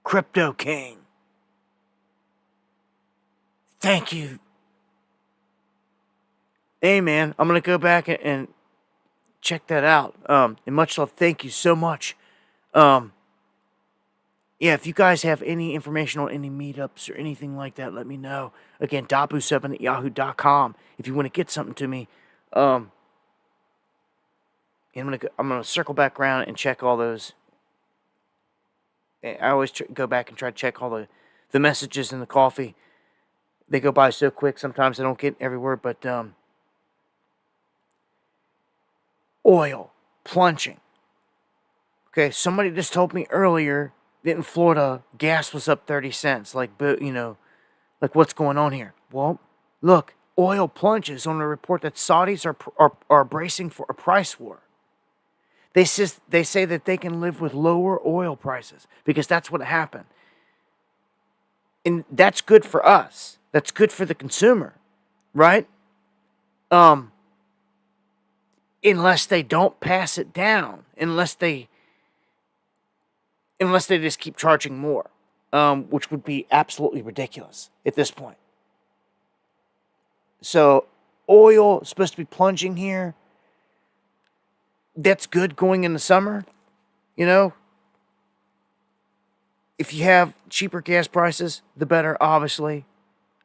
Crypto King. Thank you. Hey, man, I'm going to go back and check that out. And much love, thank you so much. Yeah, if you guys have any information on any meetups or anything like that, let me know. Again, dabu7@yahoo.com if you want to get something to me. And I'm gonna circle back around and check all those. I always go back and try to check all the messages in the coffee. They go by so quick. Sometimes I don't get every word, but oil plunging. Okay, somebody just told me earlier that in Florida gas was up 30 cents. Like what's going on here? Well, look, oil plunges on a report that Saudis are bracing for a price war. They say that they can live with lower oil prices because that's what happened. And that's good for us. That's good for the consumer, right? Unless they don't pass it down, unless they just keep charging more, which would be absolutely ridiculous at this point. So, oil is supposed to be plunging here. That's good going in the summer, you know. If you have cheaper gas prices, the better, obviously.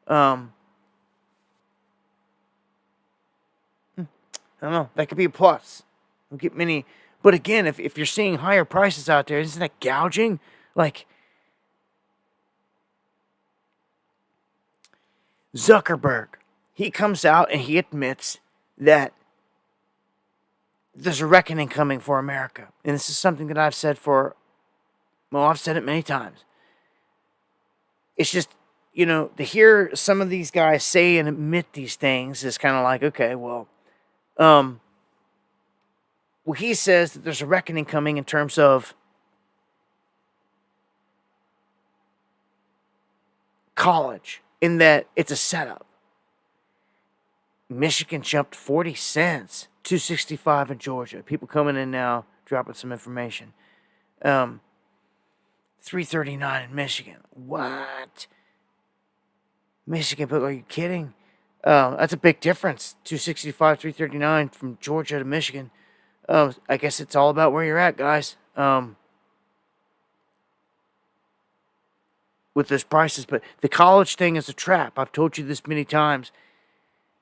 I don't know. That could be a plus. We'll get many. But again, if you're seeing higher prices out there, isn't that gouging? Like, Zuckerberg, he comes out and he admits that there's a reckoning coming for America. And this is something that I've said I've said it many times. It's just, to hear some of these guys say and admit these things is kind of like, okay, well, he says that there's a reckoning coming in terms of college, in that it's a setup. Michigan jumped 40 cents, $2.65 in Georgia. People coming in now, dropping some information. $3.39 in Michigan. What? Michigan, but are you kidding? That's a big difference. $2.65, $3.39 from Georgia to Michigan. I guess it's all about where you're at, guys. With those prices, but the college thing is a trap. I've told you this many times.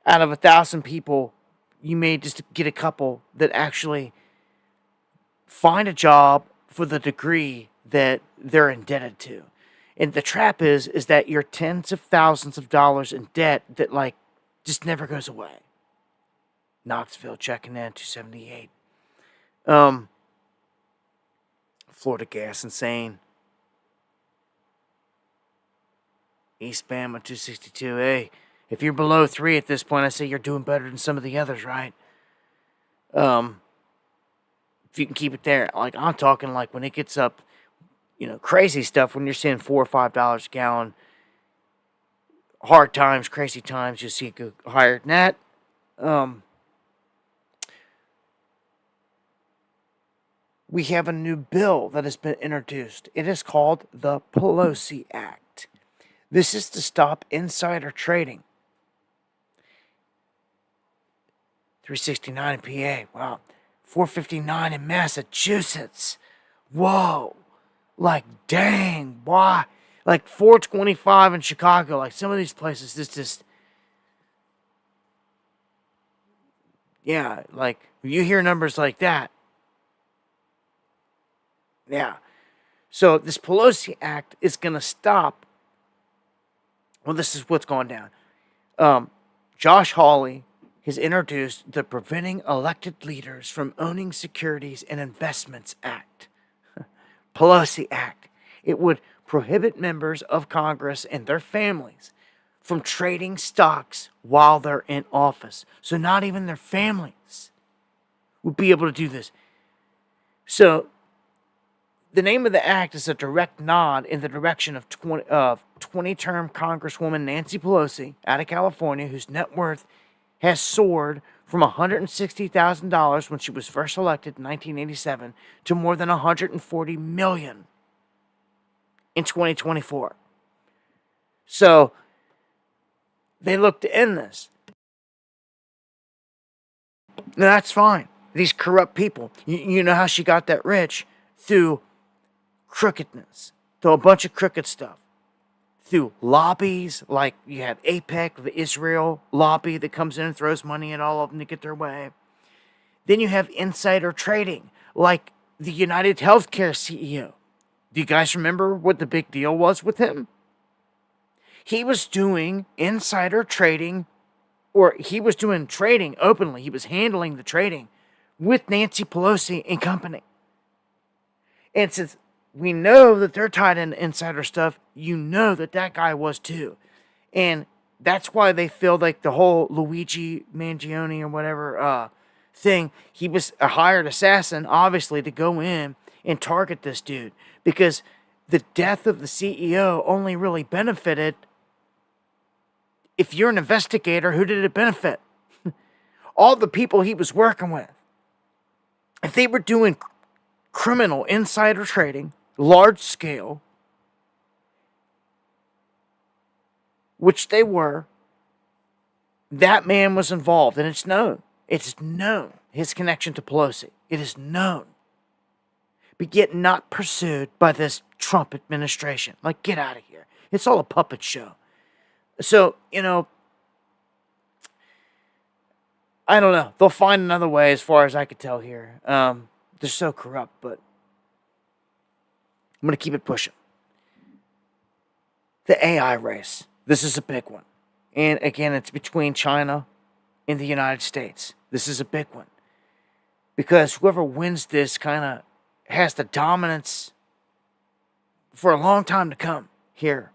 Out of 1,000 people, you may just get a couple that actually find a job for the degree that they're indebted to. And the trap is that you're tens of thousands of dollars in debt that just never goes away. Knoxville checking in, 278. Florida gas insane. East Bama 262. Hey, if you're below 3 at this point, I say you're doing better than some of the others, right? If you can keep it there, I'm talking when it gets up, crazy stuff. When you're seeing $4 or $5 a gallon, hard times, crazy times, you'll see it go higher than that. We have a new bill that has been introduced. It is called the Pelosi Act. This is to stop insider trading. $3.69 in PA. Wow. $4.59 in Massachusetts. Whoa. Dang. Why? $4.25 in Chicago. Some of these places, this just... Yeah, you hear numbers like that. Yeah. So this Pelosi Act is going to stop. Well, this is what's going down. Josh Hawley has introduced the Preventing Elected Leaders from Owning Securities and Investments Act, Pelosi Act. It would prohibit members of Congress and their families from trading stocks while they're in office. So not even their families would be able to do this. So the name of the act is a direct nod in the direction of 20-term Congresswoman Nancy Pelosi out of California, whose net worth has soared from $160,000 when she was first elected in 1987 to more than $140 million in 2024. So they look to end this. Now, that's fine. These corrupt people. You know how she got that rich? Through crookedness. Through a bunch of crooked stuff. Through lobbies, like you have AIPAC, the Israel lobby that comes in and throws money at all of them to get their way. Then you have insider trading, like the United Healthcare CEO. Do you guys remember what the big deal was with him? He was doing insider trading, or he was doing trading openly. He was handling the trading with Nancy Pelosi and company. And since we know that they're tied into insider stuff, you know that that guy was too. And that's why they feel like the whole Luigi Mangione or whatever thing, he was a hired assassin, obviously, to go in and target this dude. Because the death of the CEO only really benefited, if you're an investigator, who did it benefit? All the people he was working with. If they were doing criminal insider trading, large scale, which they were, that man was involved, and it's known. It's known, his connection to Pelosi. It is known. But yet not pursued by this Trump administration. Like, get out of here. It's all a puppet show. So, I don't know. They'll find another way as far as I could tell here. They're so corrupt, but I'm going to keep it pushing. The AI race. This is a big one. And again, it's between China and the United States. This is a big one. Because whoever wins this kind of has the dominance for a long time to come here.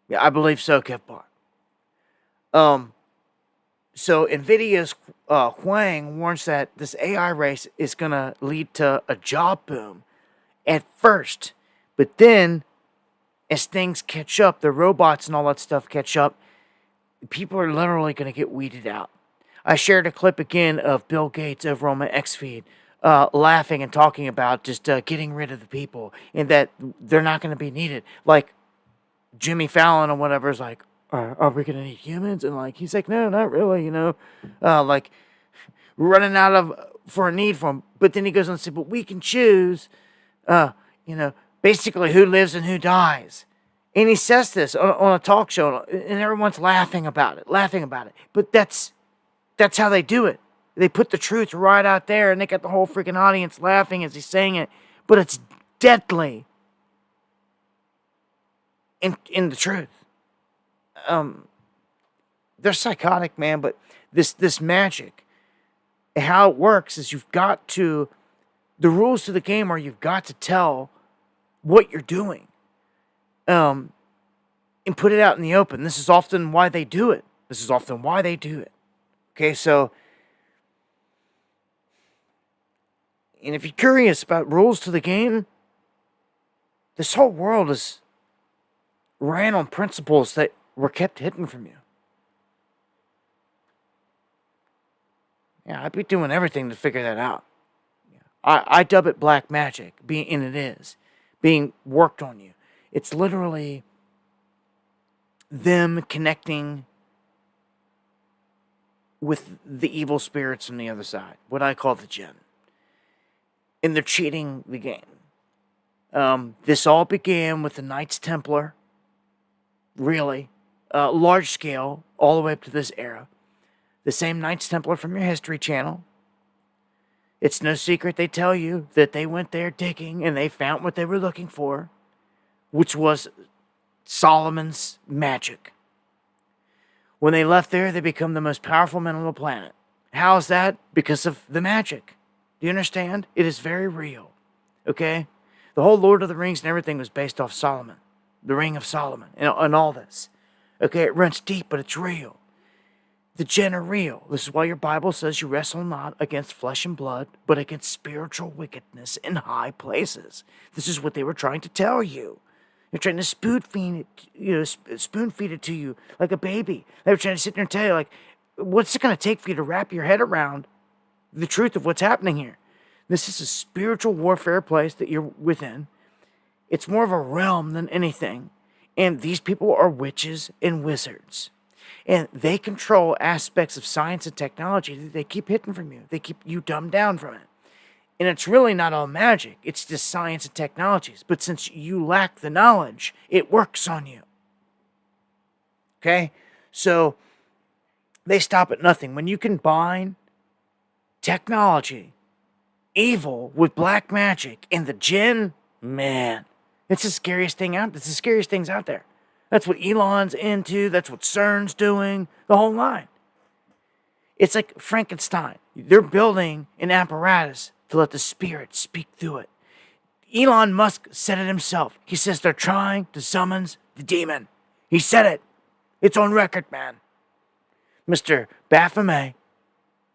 Yeah, I believe so, Kevbot. So NVIDIA's Huang warns that this AI race is going to lead to a job boom at first. But then, as things catch up, the robots and all that stuff catch up, people are literally going to get weeded out. I shared a clip again of Bill Gates over on my X feed, laughing and talking about just getting rid of the people and that they're not going to be needed. Like Jimmy Fallon or whatever is like, are we going to need humans? And like, he's like, no, not really, like running out of, for a need for them. But then he goes on to say, but we can choose, basically who lives and who dies. And he says this on a talk show and everyone's laughing about it. But that's how they do it. They put the truth right out there and they got the whole freaking audience laughing as he's saying it. But it's deadly in the truth. They're psychotic, man, but this magic, how it works is the rules to the game are you've got to tell what you're doing, and put it out in the open. This is often why they do it. Okay, so, and if you're curious about rules to the game, this whole world is ran on principles that were kept hidden from you. Yeah, I'd be doing everything to figure that out. I dub it black magic, and it is being worked on you. It's literally them connecting with the evil spirits on the other side, what I call the jinn. And they're cheating the game. This all began with the Knights Templar, really, large scale, all the way up to this era. The same Knights Templar from your History Channel. It's no secret they tell you that they went there digging and they found what they were looking for, which was Solomon's magic. When they left there, they become the most powerful men on the planet. How is that? Because of the magic. Do you understand? It is very real. Okay? The whole Lord of the Rings and everything was based off Solomon. The Ring of Solomon and all this. Okay? It runs deep, but it's real. The Jinn are real. This is why your Bible says you wrestle not against flesh and blood, but against spiritual wickedness in high places. This is what they were trying to tell you. They're trying to spoon feed it to you like a baby. They were trying to sit there and tell you, like, what's it going to take for you to wrap your head around the truth of what's happening here? This is a spiritual warfare place that you're within. It's more of a realm than anything. And these people are witches and wizards. And they control aspects of science and technology that they keep hidden from you. They keep you dumbed down from it. And it's really not all magic. It's just science and technologies. But since you lack the knowledge, it works on you. Okay? So, they stop at nothing. When you combine technology, evil with black magic, and the Jinn, man, it's the scariest thing out. It's the scariest things out there. That's what Elon's into. That's what CERN's doing. The whole line. It's like Frankenstein. They're building an apparatus to let the spirit speak through it. Elon Musk said it himself. He says they're trying to summon the demon. He said it. It's on record, man. Mr. Baphomet,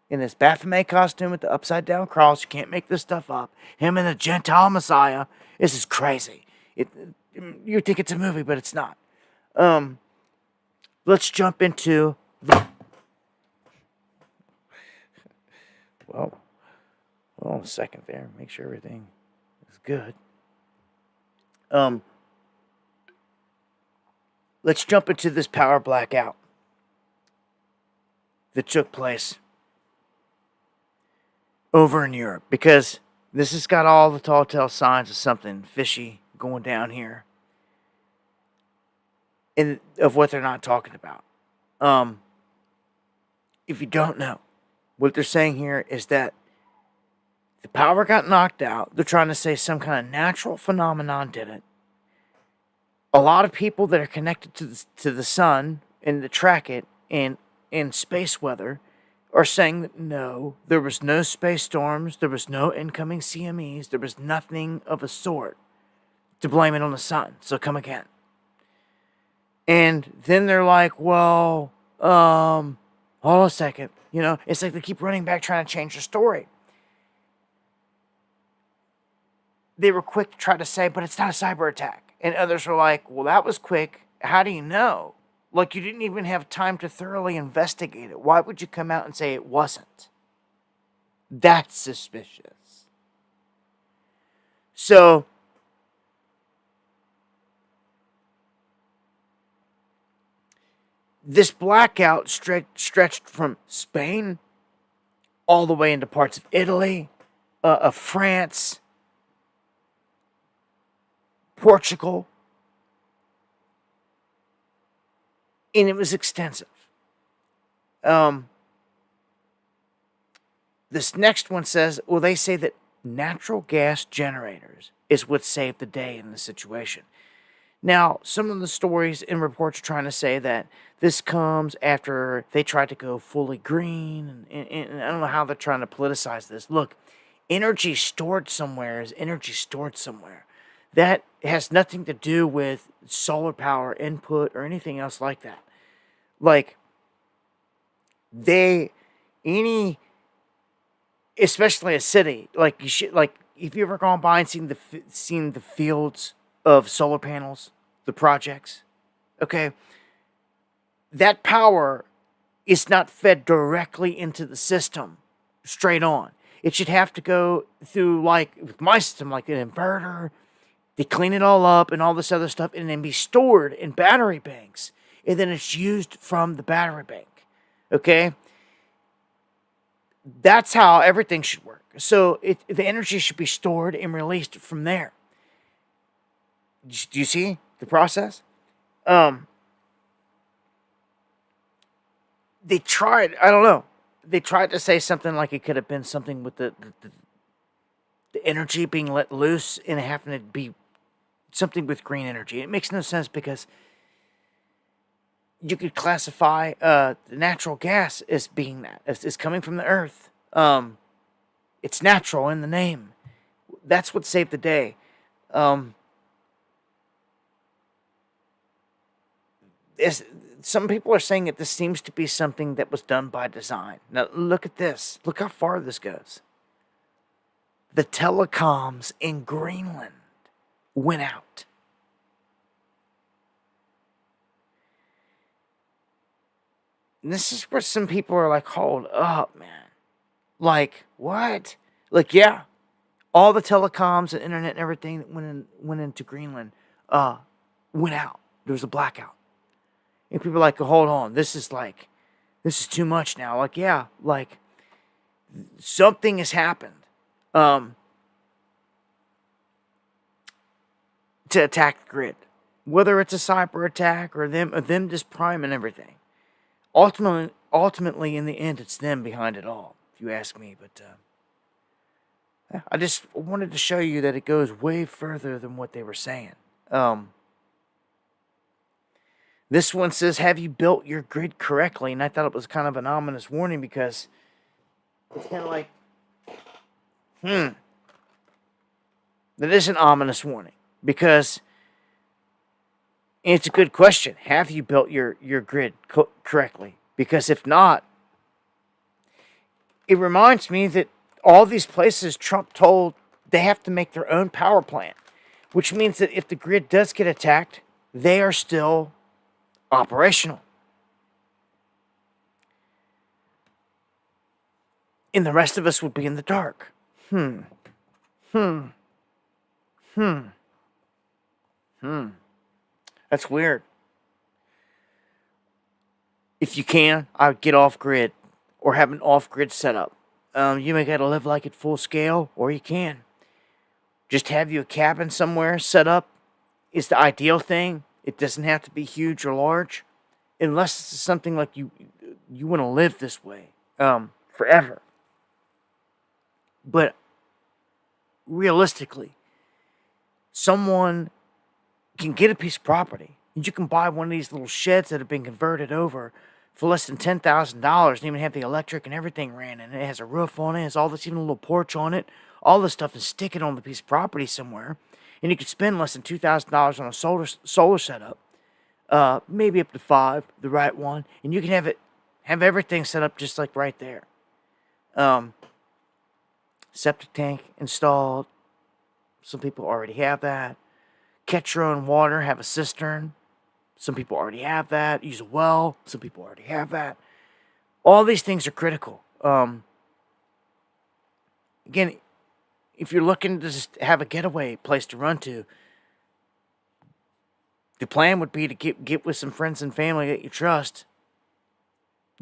in this Baphomet costume with the upside-down cross. You can't make this stuff up. Him and the Gentile Messiah. This is crazy. You think it's a movie, but it's not. Let's jump into the... Well, hold on a second there. Make sure everything is good. Let's jump into this power blackout that took place over in Europe, because this has got all the telltale signs of something fishy going down here, and of what they're not talking about. If you don't know, what they're saying here is that the power got knocked out. They're trying to say some kind of natural phenomenon did it. A lot of people that are connected to the sun and that track it in space weather are saying that no, there was no space storms, there was no incoming CMEs, there was nothing of a sort to blame it on the sun. So come again. And then they're like, well, hold on a second. You know, it's like they keep running back trying to change the story. They were quick to try to say, but it's not a cyber attack. And others were like, well, that was quick. How do you know? Like, you didn't even have time to thoroughly investigate it. Why would you come out and say it wasn't? That's suspicious. So, this blackout stretched from Spain all the way into parts of Italy, of France, Portugal, and it was extensive. This next one says, well, they say that natural gas generators is what saved the day in this situation. Now, some of the stories and reports are trying to say that this comes after they tried to go fully green, and I don't know how they're trying to politicize this. Look, energy stored somewhere is energy stored somewhere. That has nothing to do with solar power input or anything else like that. Like, especially a city, like you should, like if you ever gone by and seen the fields of solar panels, the projects, okay, that power is not fed directly into the system straight on. It should have to go through, like with my system, like an inverter. They clean it all up and all this other stuff, and then be stored in battery banks, and then it's used from the battery bank. Okay, that's how everything should work. So the energy should be stored and released from there. Do you see the process? They tried. I don't know. They tried to say something like it could have been something with the energy being let loose and having to be something with green energy. It makes no sense because you could classify the natural gas as being that. It's coming from the earth. It's natural in the name. That's what saved the day. Um, some people are saying that this seems to be something that was done by design. Now, look at this. Look how far this goes. The telecoms in Greenland went out. And this is where some people are like, hold up, man. Like, what? Like, yeah, all the telecoms and internet and everything that went into Greenland went out. There was a blackout. And people are like, hold on, this is too much now. Like, yeah, like, something has happened to attack the grid. Whether it's a cyber attack or them just priming everything. Ultimately, in the end, it's them behind it all, if you ask me. But I just wanted to show you that it goes way further than what they were saying. This one says, have you built your grid correctly? And I thought it was kind of an ominous warning because it's kind of like, that is an ominous warning because it's a good question. Have you built your grid correctly? Because if not, it reminds me that all these places Trump told they have to make their own power plant, which means that if the grid does get attacked, they are still operational. And the rest of us would be in the dark. That's weird. If you can, I would get off grid or have an off grid setup. You may gotta live like it full scale, or you can. Just have you a cabin somewhere set up is the ideal thing. It doesn't have to be huge or large, unless it's something like you want to live this way forever. But realistically, someone can get a piece of property, and you can buy one of these little sheds that have been converted over for less than $10,000, and even have the electric and everything ran in it. It has a roof on it, it has all this, even a little porch on it, all this stuff, and stick it on the piece of property somewhere. And you could spend less than $2,000 on a solar setup, maybe up to $5,000, the right one, and you can have everything set up just like right there. Septic tank installed. Some people already have that. Catch your own water, have a cistern. Some people already have that. Use a well. Some people already have that. All these things are critical. Again, if you're looking to just have a getaway place to run to, the plan would be to get with some friends and family that you trust,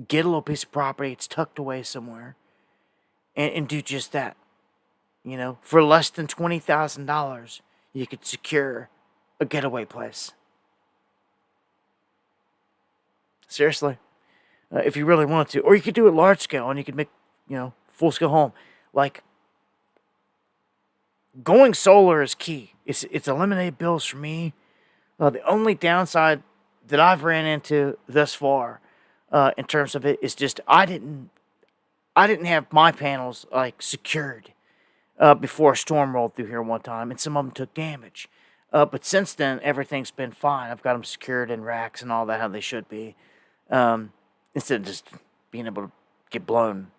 get a little piece of property, it's tucked away somewhere, and do just that. You know, for less than $20,000, you could secure a getaway place. Seriously. If you really wanted to. Or you could do it large scale, and you could make, full scale home. Like, going solar is key. It's eliminated bills for me. The only downside that I've ran into thus far, in terms of it, is just I didn't have my panels like secured before a storm rolled through here one time, and some of them took damage. But since then, everything's been fine. I've got them secured in racks and all that, how they should be, instead of just being able to get blown.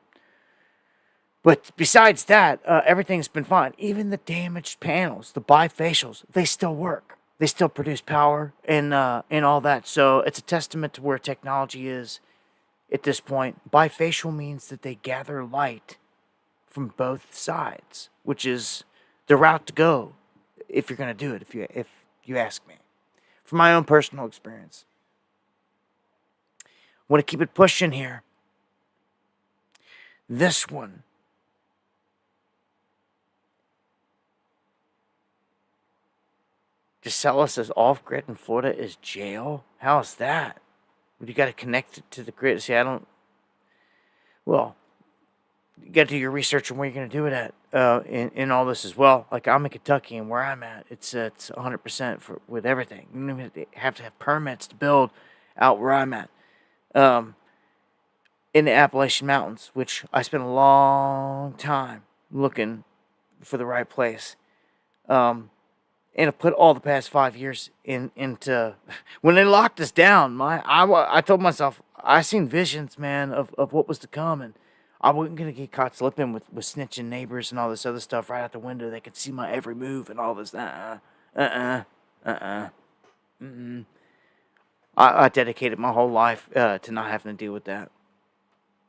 But besides that, everything's been fine. Even the damaged panels, the bifacials, they still work. They still produce power and all that. So it's a testament to where technology is at this point. Bifacial means that they gather light from both sides, which is the route to go if you're going to do it, if you ask me. From my own personal experience. Want to keep it pushing here. This one. To sell us as off-grid in Florida is jail? How is that? Would you got to connect it to the grid? See, well, you got to do your research on where you're going to do it at in all this as well. Like, I'm in Kentucky, and where I'm at, it's 100% with everything. You don't even have to have permits to build out where I'm at, in the Appalachian Mountains, which I spent a long time looking for the right place. And I put all the past 5 years into when they locked us down. I told myself I seen visions, man, of what was to come, and I wasn't gonna get caught slipping with snitching neighbors and all this other stuff right out the window. They could see my every move and all this. I dedicated my whole life to not having to deal with that.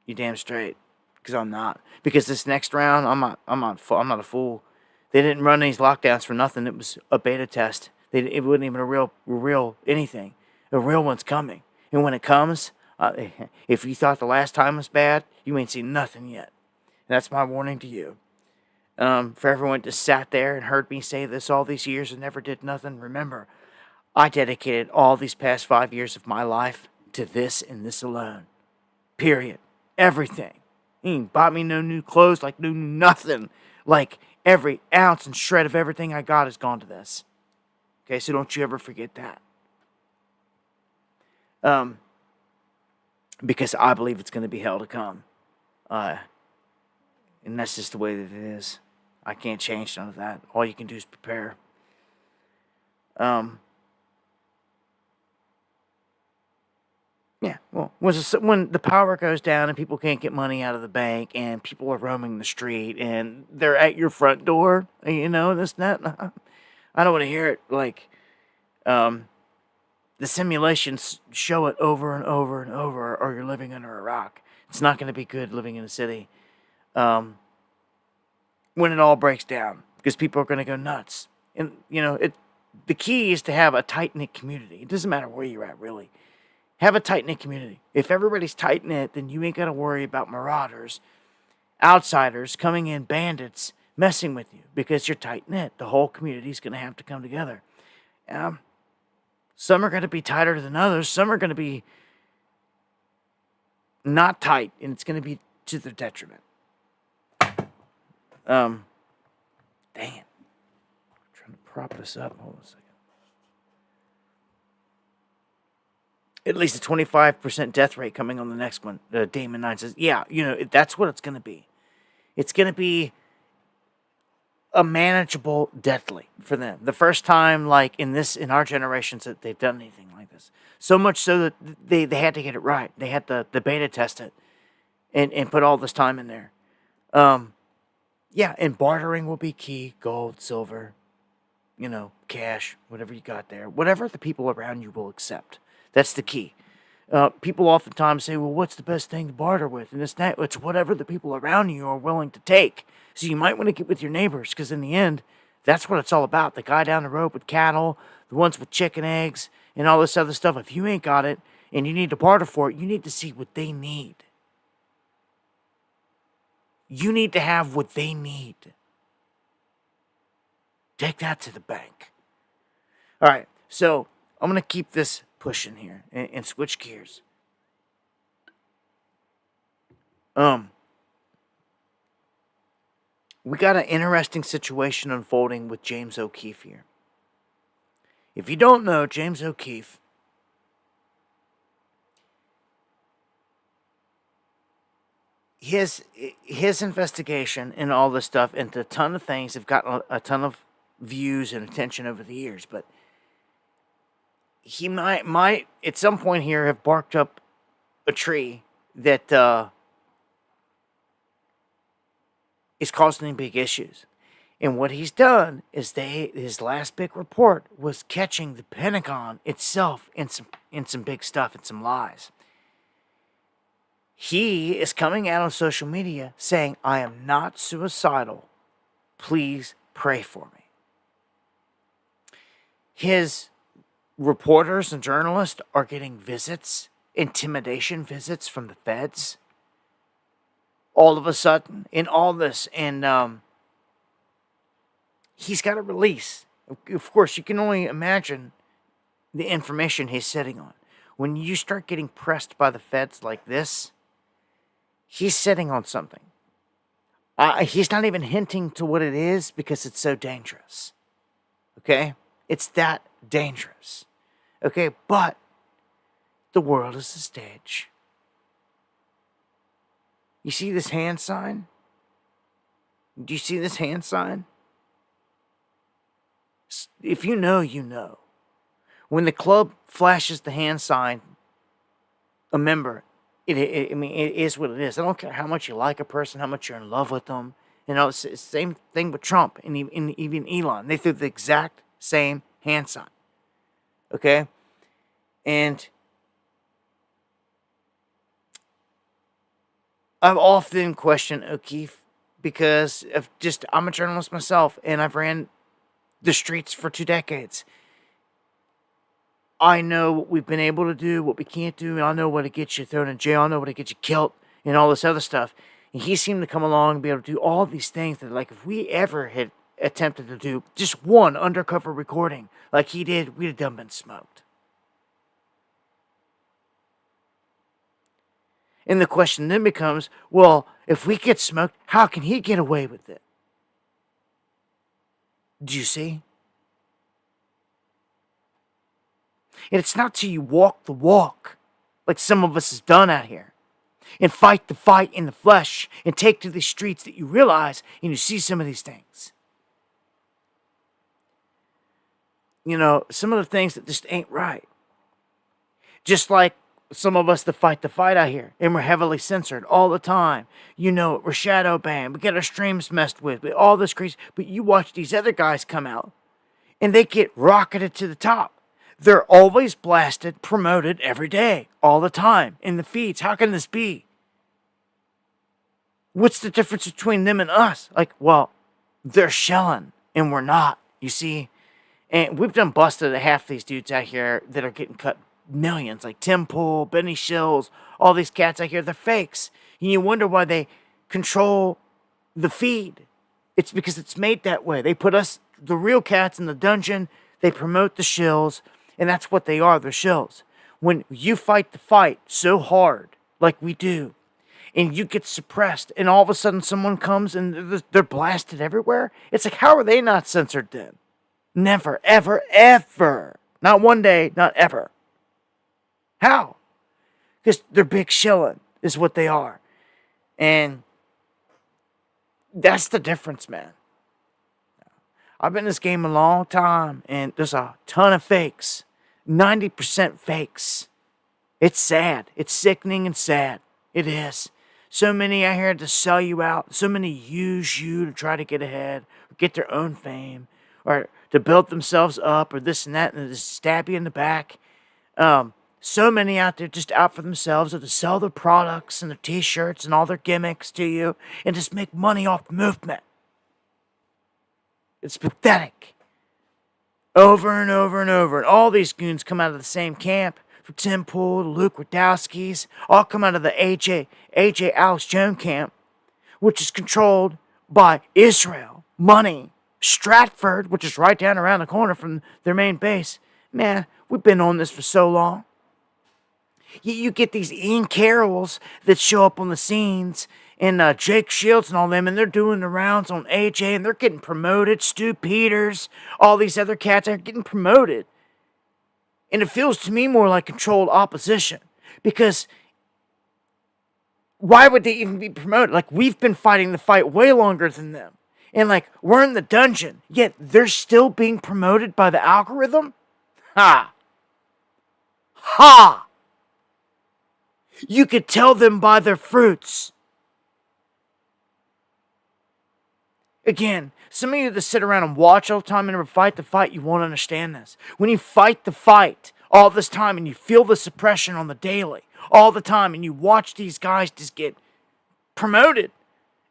You damn straight, because I'm not. Because this next round, I'm not a fool. They didn't run these lockdowns for nothing. It was a beta test. It wasn't even a real anything. A real one's coming, and when it comes, if you thought the last time was bad, you ain't seen nothing yet. And that's my warning to you. For everyone that sat there and heard me say this all these years and never did nothing, remember, I dedicated all these past 5 years of my life to this and this alone. Period. Everything. He ain't bought me no new clothes, like no new nothing. Like every ounce and shred of everything I got has gone to this. Okay, so don't you ever forget that. Because I believe it's going to be hell to come. And that's just the way that it is. I can't change none of that. All you can do is prepare. Yeah, well, when the power goes down and people can't get money out of the bank and people are roaming the street and they're at your front door, this and that, I don't want to hear it. Like, the simulations show it over and over and over, or you're living under a rock. It's not going to be good living in a city when it all breaks down, because people are going to go nuts. And, the key is to have a tight-knit community. It doesn't matter where you're at, really. Have a tight-knit community. If everybody's tight-knit, then you ain't got to worry about marauders, outsiders coming in, bandits, messing with you, because you're tight-knit. The whole community's going to have to come together. Some are going to be tighter than others. Some are going to be not tight, and it's going to be to their detriment. Dang it. I'm trying to prop this up. Hold on a second. At least a 25% death rate coming on the next one. Damon 9 says, yeah, that's what it's going to be. It's going to be a manageable deathly for them. The first time, like, in our generations that they've done anything like this. So much so that they had to get it right. They had to beta test it and put all this time in there. Yeah, and bartering will be key. Gold, silver, cash, whatever you got there. Whatever the people around you will accept. That's the key. People oftentimes say, well, what's the best thing to barter with? And it's whatever the people around you are willing to take. So you might want to get with your neighbors, because in the end, that's what it's all about. The guy down the road with cattle, the ones with chicken eggs, and all this other stuff. If you ain't got it and you need to barter for it, you need to see what they need. You need to have what they need. Take that to the bank. All right, so I'm going to keep this pushing here and switch gears. We got an interesting situation unfolding with James O'Keefe here. If you don't know, James O'Keefe his investigation and all this stuff and a ton of things have gotten a ton of views and attention over the years, but he might at some point here have barked up a tree that is causing big issues. And what he's done is his last big report was catching the Pentagon itself in some big stuff and some lies. He is coming out on social media saying, I am not suicidal. Please pray for me. His reporters and journalists are getting visits, intimidation visits from the feds. All of a sudden, in all this, and he's got a release. Of course, you can only imagine the information he's sitting on. When you start getting pressed by the feds like this, he's sitting on something. He's not even hinting to what it is because it's so dangerous. Okay? It's that dangerous. Okay, but The world is a stage. You see this hand sign? Do you see this hand sign? If you know, you know. When the club flashes the hand sign, remember, it is what it is. I don't care how much you like a person, how much you're in love with them. You know, it's the same thing with Trump and even Elon. They threw the exact same hand sign. Okay? And I've often questioned O'Keefe because I'm a journalist myself, and I've ran the streets for 2 decades. I know what we've been able to do, what we can't do, and I know what it gets you thrown in jail, I know what it gets you killed, and all this other stuff. And he seemed to come along and be able to do all these things that, like, if we ever had attempted to do just one undercover recording like he did, we'd have done been smoked. And the question then becomes, well, if we get smoked, how can he get away with it? Do you see? And it's not till you walk the walk, like some of us has done out here, and fight the fight in the flesh, and take to the streets that you realize and you see some of these things. You know, some of the things that just ain't right. Just like some of us that fight the fight out here, and we're heavily censored all the time. You know it, we're shadow banned, we get our streams messed with all this crazy. But you watch these other guys come out, and they get rocketed to the top. They're always blasted, promoted every day, all the time, in the feeds. How can this be? What's the difference between them and us? Like, well, they're shelling, and we're not, you see? And we've done busted at half these dudes out here that are getting cut millions, like Tim Pool, Benny Shills, all these cats out here, they're fakes. And you wonder why they control the feed. It's because it's made that way. They put us, the real cats, in the dungeon. They promote the shills, and that's what they are, they're shills. When you fight the fight so hard, like we do, and you get suppressed, and all of a sudden someone comes and they're blasted everywhere, it's like, how are they not censored then? Never, ever, ever. Not one day, not ever. How? Because they're big shilling, is what they are. And that's the difference, man. I've been in this game a long time, and there's a ton of fakes. 90% fakes. It's sad. It's sickening and sad. It is. So many out here to sell you out. So many use you to try to get ahead, or get their own fame, or to build themselves up, or this and that, and to stab you in the back. So many out there just out for themselves, or to sell their products and their t-shirts and all their gimmicks to you, and just make money off the movement. It's pathetic. Over and over and over. And all these goons come out of the same camp. From Tim Pool to Luke Radowski's. All come out of the AJ Alex Jones camp. Which is controlled by Israel. Money. Stratford, which is right down around the corner from their main base. Man, we've been on this for so long. You get these Ian Carrolls that show up on the scenes, and Jake Shields and all them, and they're doing the rounds on AJ, and they're getting promoted. Stu Peters, all these other cats are getting promoted. And it feels to me more like controlled opposition. Because why would they even be promoted? Like, we've been fighting the fight way longer than them. And like, we're in the dungeon, yet they're still being promoted by the algorithm? Ha! Ha! You could tell them by their fruits. Again, some of you that sit around and watch all the time and never fight the fight, you won't understand this. When you fight the fight all this time and you feel the suppression on the daily all the time and you watch these guys just get promoted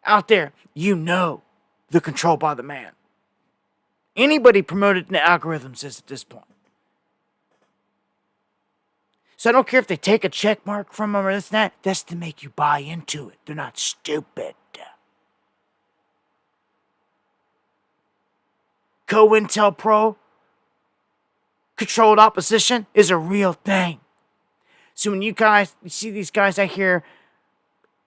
out there, you know they're controlled by the man. Anybody promoted in the algorithms is at this point. So I don't care if they take a check mark from them or this and that. That's to make you buy into it. They're not stupid. COINTELPRO, controlled opposition, is a real thing. So when you see these guys out here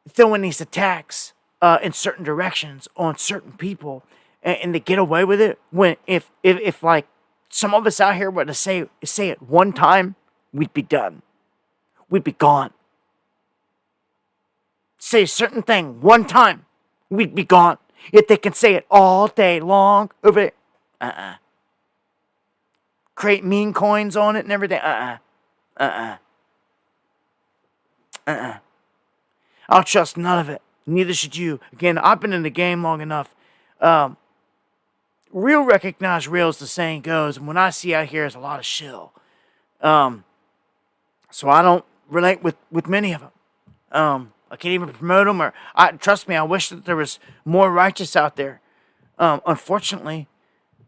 throwing these attacks in certain directions on certain people, and they get away with it, when if like some of us out here were to say it one time, we'd be done. we'd be gone. Say a certain thing one time, we'd be gone. If they can say it all day long over there, create meme coins on it and everything, I don't trust none of it. Neither should you. Again, I've been in the game long enough. Real recognize real, as the saying goes, and when I see out here is a lot of shill. So I don't relate with many of them. I can't even promote them, trust me, I wish that there was more righteous out there. Unfortunately,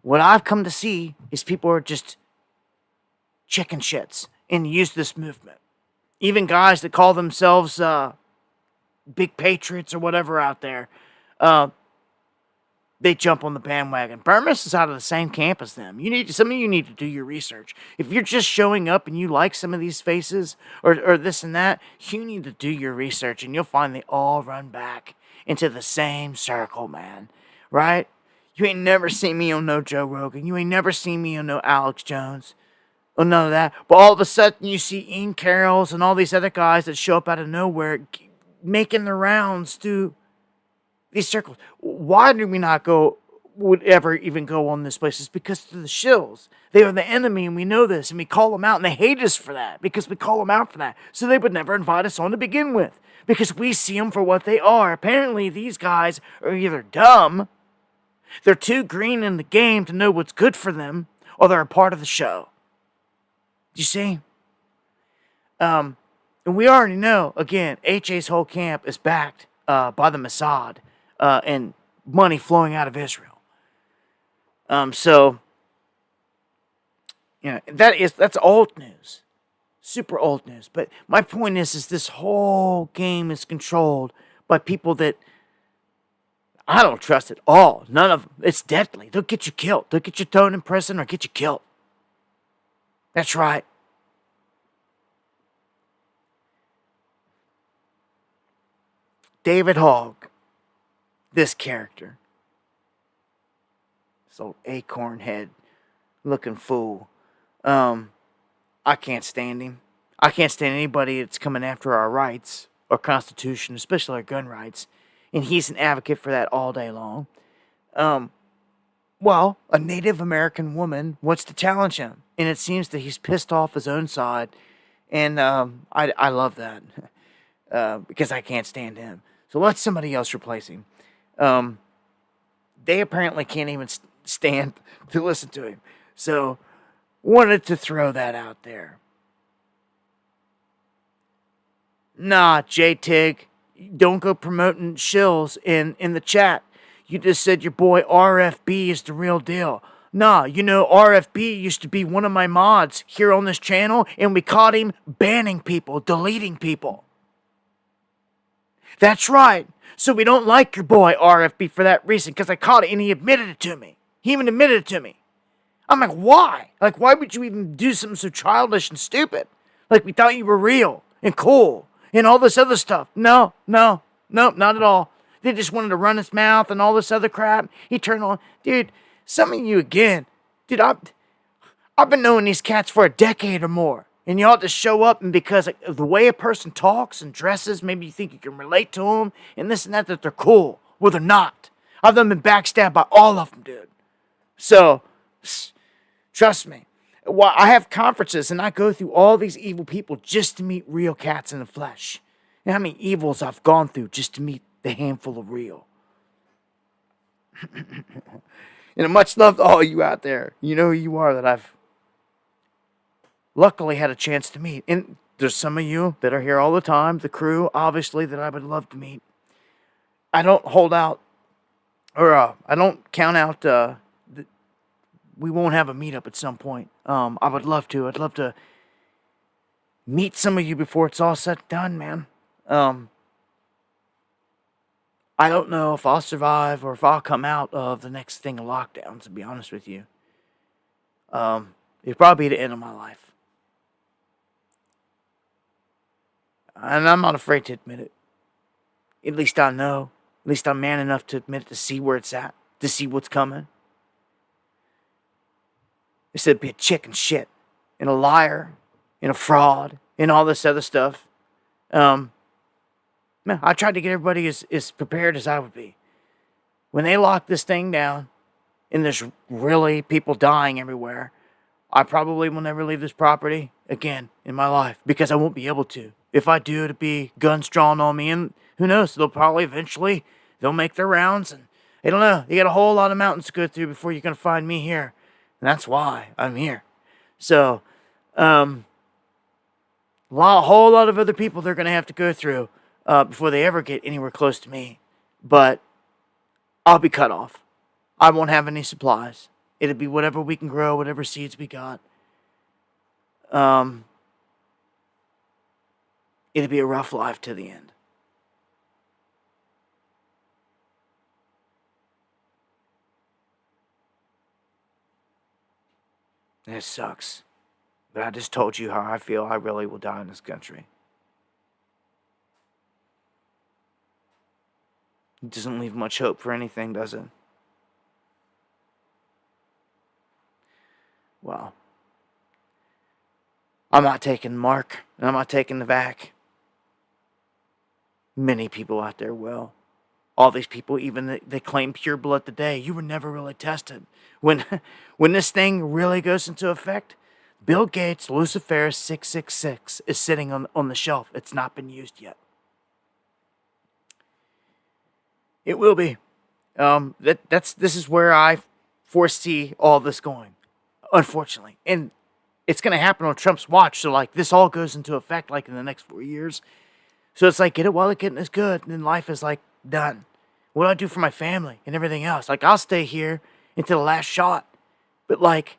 what I've come to see is people are just chicken shits and use this movement. Even guys that call themselves big patriots or whatever out there, they jump on the bandwagon. Burmese is out of the same camp as them. Some of you need to do your research. If you're just showing up and you like some of these faces or this and that, you need to do your research, and you'll find they all run back into the same circle, man. Right? You ain't never seen me on no Joe Rogan. You ain't never seen me on no Alex Jones. Or none of that. But all of a sudden you see Ian Carrolls and all these other guys that show up out of nowhere making the rounds through these circles. Why do we not would ever even go on this place? It's because of the shills. They are the enemy, and we know this, and we call them out, and they hate us for that, because we call them out for that. So they would never invite us on to begin with, because we see them for what they are. Apparently, these guys are either dumb, they're too green in the game to know what's good for them, or they're a part of the show. Do you see? And we already know, again, HA's whole camp is backed by the Mossad. And money flowing out of Israel. So, that's old news. Super old news. But my point is this whole game is controlled by people that I don't trust at all. None of them. It's deadly. They'll get you killed. They'll get you thrown in prison or get you killed. That's right. David Hogg. This character. This old acorn head looking fool. I can't stand him. I can't stand anybody that's coming after our rights, our Constitution, especially our gun rights. And he's an advocate for that all day long. Well, a Native American woman wants to challenge him. And it seems that he's pissed off his own side. And I love that. Because I can't stand him. So let somebody else replace him. They apparently can't even stand to listen to him. So, wanted to throw that out there. Nah, J-Tig, don't go promoting shills in the chat. You just said your boy RFB is the real deal. Nah, RFB used to be one of my mods here on this channel, and we caught him banning people, deleting people. That's right. So we don't like your boy RFB for that reason, because I caught it and he admitted it to me. He even admitted it to me. I'm like, why? Like, why would you even do something so childish and stupid? Like, we thought you were real and cool and all this other stuff. No, not at all. They just wanted to run his mouth and all this other crap. He turned on. Dude, some of you again. Dude, I've been knowing these cats for a decade or more. And y'all just show up, and because of the way a person talks and dresses, maybe you think you can relate to them, and this and that they're cool. Well, they're not. I've been backstabbed by all of them, dude. So, trust me. Well, I have conferences, and I go through all these evil people just to meet real cats in the flesh. And how many evils I've gone through just to meet the handful of real. And much love to all you out there. You know who you are that I've luckily had a chance to meet. And there's some of you that are here all the time, the crew, obviously, that I would love to meet. I don't hold out, or I don't count out that we won't have a meetup at some point. I would love to. I'd love to meet some of you before it's all said and done, man. I don't know if I'll survive or if I'll come out of the next thing of lockdown, to be honest with you. It'll probably be the end of my life. And I'm not afraid to admit it. At least I know. At least I'm man enough to admit it, to see where it's at, to see what's coming. They said be a chicken shit, and a liar, and a fraud, and all this other stuff. Man, I tried to get everybody as prepared as I would be. When they lock this thing down, and there's really people dying everywhere, I probably will never leave this property again in my life, because I won't be able to. If I do, it'll be guns drawn on me, and who knows, they'll probably eventually, they'll make their rounds, and I don't know, you got a whole lot of mountains to go through before you're going to find me here, and that's why I'm here. So, whole lot of other people they're going to have to go through before they ever get anywhere close to me, but I'll be cut off. I won't have any supplies. It'll be whatever we can grow, whatever seeds we got. It'll be a rough life to the end. It sucks. But I just told you how I feel. I really will die in this country. It doesn't leave much hope for anything, does it? Well, I'm not taking the mark, and I'm not taking the vac. Many people out there will. All these people, even they claim pure blood today. You were never really tested. When this thing really goes into effect, Bill Gates' Lucifer 666 is sitting on the shelf. It's not been used yet. It will be. This is where I foresee all this going, unfortunately. And it's going to happen on Trump's watch. So, like, this all goes into effect, like, in the next 4 years. So it's like, get it while the getting is good. And then life is, like, done. What do I do for my family and everything else? Like, I'll stay here until the last shot. But, like,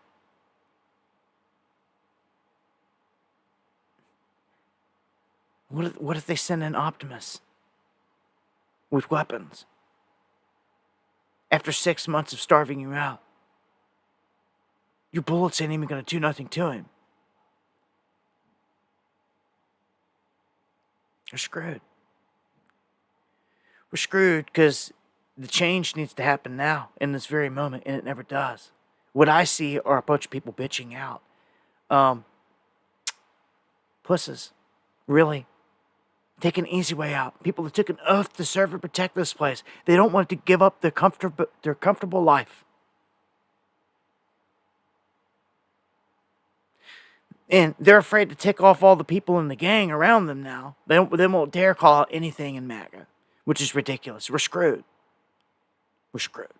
what if they send in Optimus with weapons? After 6 months of starving you out, your bullets ain't even going to do nothing to him. We're screwed. We're screwed because the change needs to happen now, in this very moment, and it never does. What I see are a bunch of people bitching out. Pusses. Really. Take an easy way out. People that took an oath to serve and protect this place. They don't want to give up their comfortable life. And they're afraid to tick off all the people in the gang around them now. They won't dare call out anything in MAGA, which is ridiculous. We're screwed. We're screwed.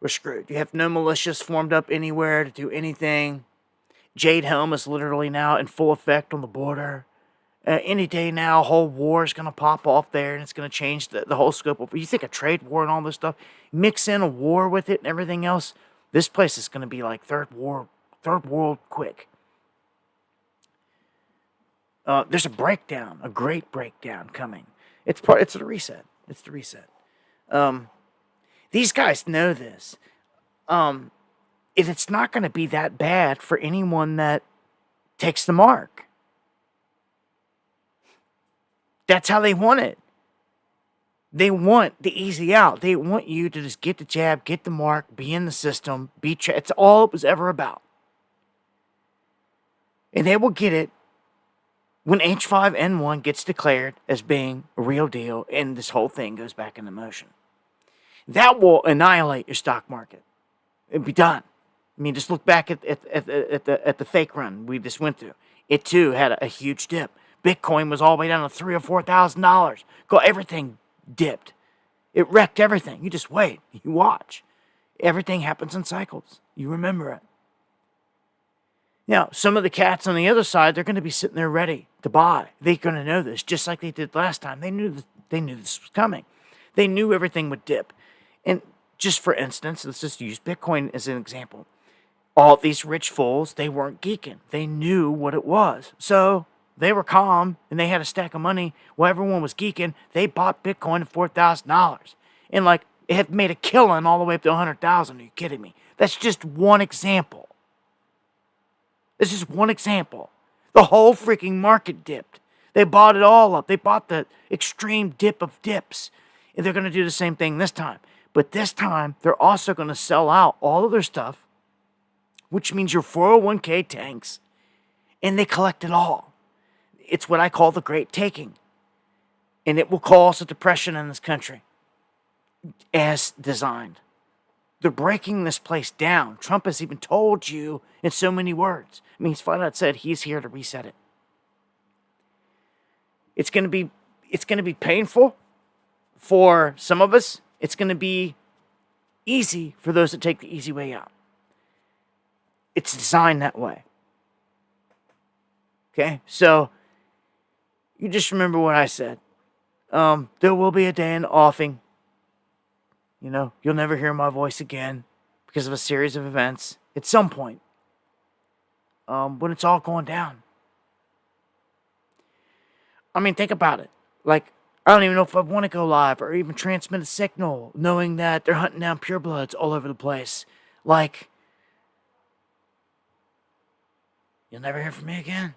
We're screwed. You have no militias formed up anywhere to do anything. Jade Helm is literally now in full effect on the border. Any day now, a whole war is going to pop off there, and it's going to change the whole scope of... You think a trade war and all this stuff, mix in a war with it and everything else, this place is going to be like third world quick. There's a breakdown, a great breakdown coming. It's the reset. It's the reset. These guys know this. It's not going to be that bad for anyone that takes the mark. That's how they want it. They want the easy out. They want you to just get the jab, get the mark, be in the system, it's all it was ever about. And they will get it when H5N1 gets declared as being a real deal and this whole thing goes back into motion. That will annihilate your stock market. It'll be done. I mean, just look back at the fake run we just went through. It too had a huge dip. Bitcoin was all the way down to $3,000 or $4,000. Everything dipped. It wrecked everything. You just wait. You watch. Everything happens in cycles. You remember it. Now, some of the cats on the other side, they're going to be sitting there ready to buy. They're going to know this, just like they did last time. They knew this was coming. They knew everything would dip. And just for instance, let's just use Bitcoin as an example. All these rich fools, they weren't geeking. They knew what it was. So they were calm, and they had a stack of money. While everyone was geeking, they bought Bitcoin at $4,000. And, like, it had made a killing all the way up to $100,000. Are you kidding me? That's just one example. This is one example. The whole freaking market dipped. They bought it all up. They bought the extreme dip of dips. And they're going to do the same thing this time. But this time, they're also going to sell out all of their stuff, which means your 401k tanks. and they collect it all. It's what I call the Great Taking. And it will cause a depression in this country as designed. They're breaking this place down. Trump has even told you in so many words. I mean, he's flat out said he's here to reset it. It's going to be painful for some of us. It's going to be easy for those that take the easy way out. It's designed that way. Okay? So, you just remember what I said. There will be a day in the offing. You know, you'll never hear my voice again because of a series of events at some point. When it's all going down. I mean, think about it. Like, I don't even know if I want to go live or even transmit a signal knowing that they're hunting down purebloods all over the place. Like, you'll never hear from me again.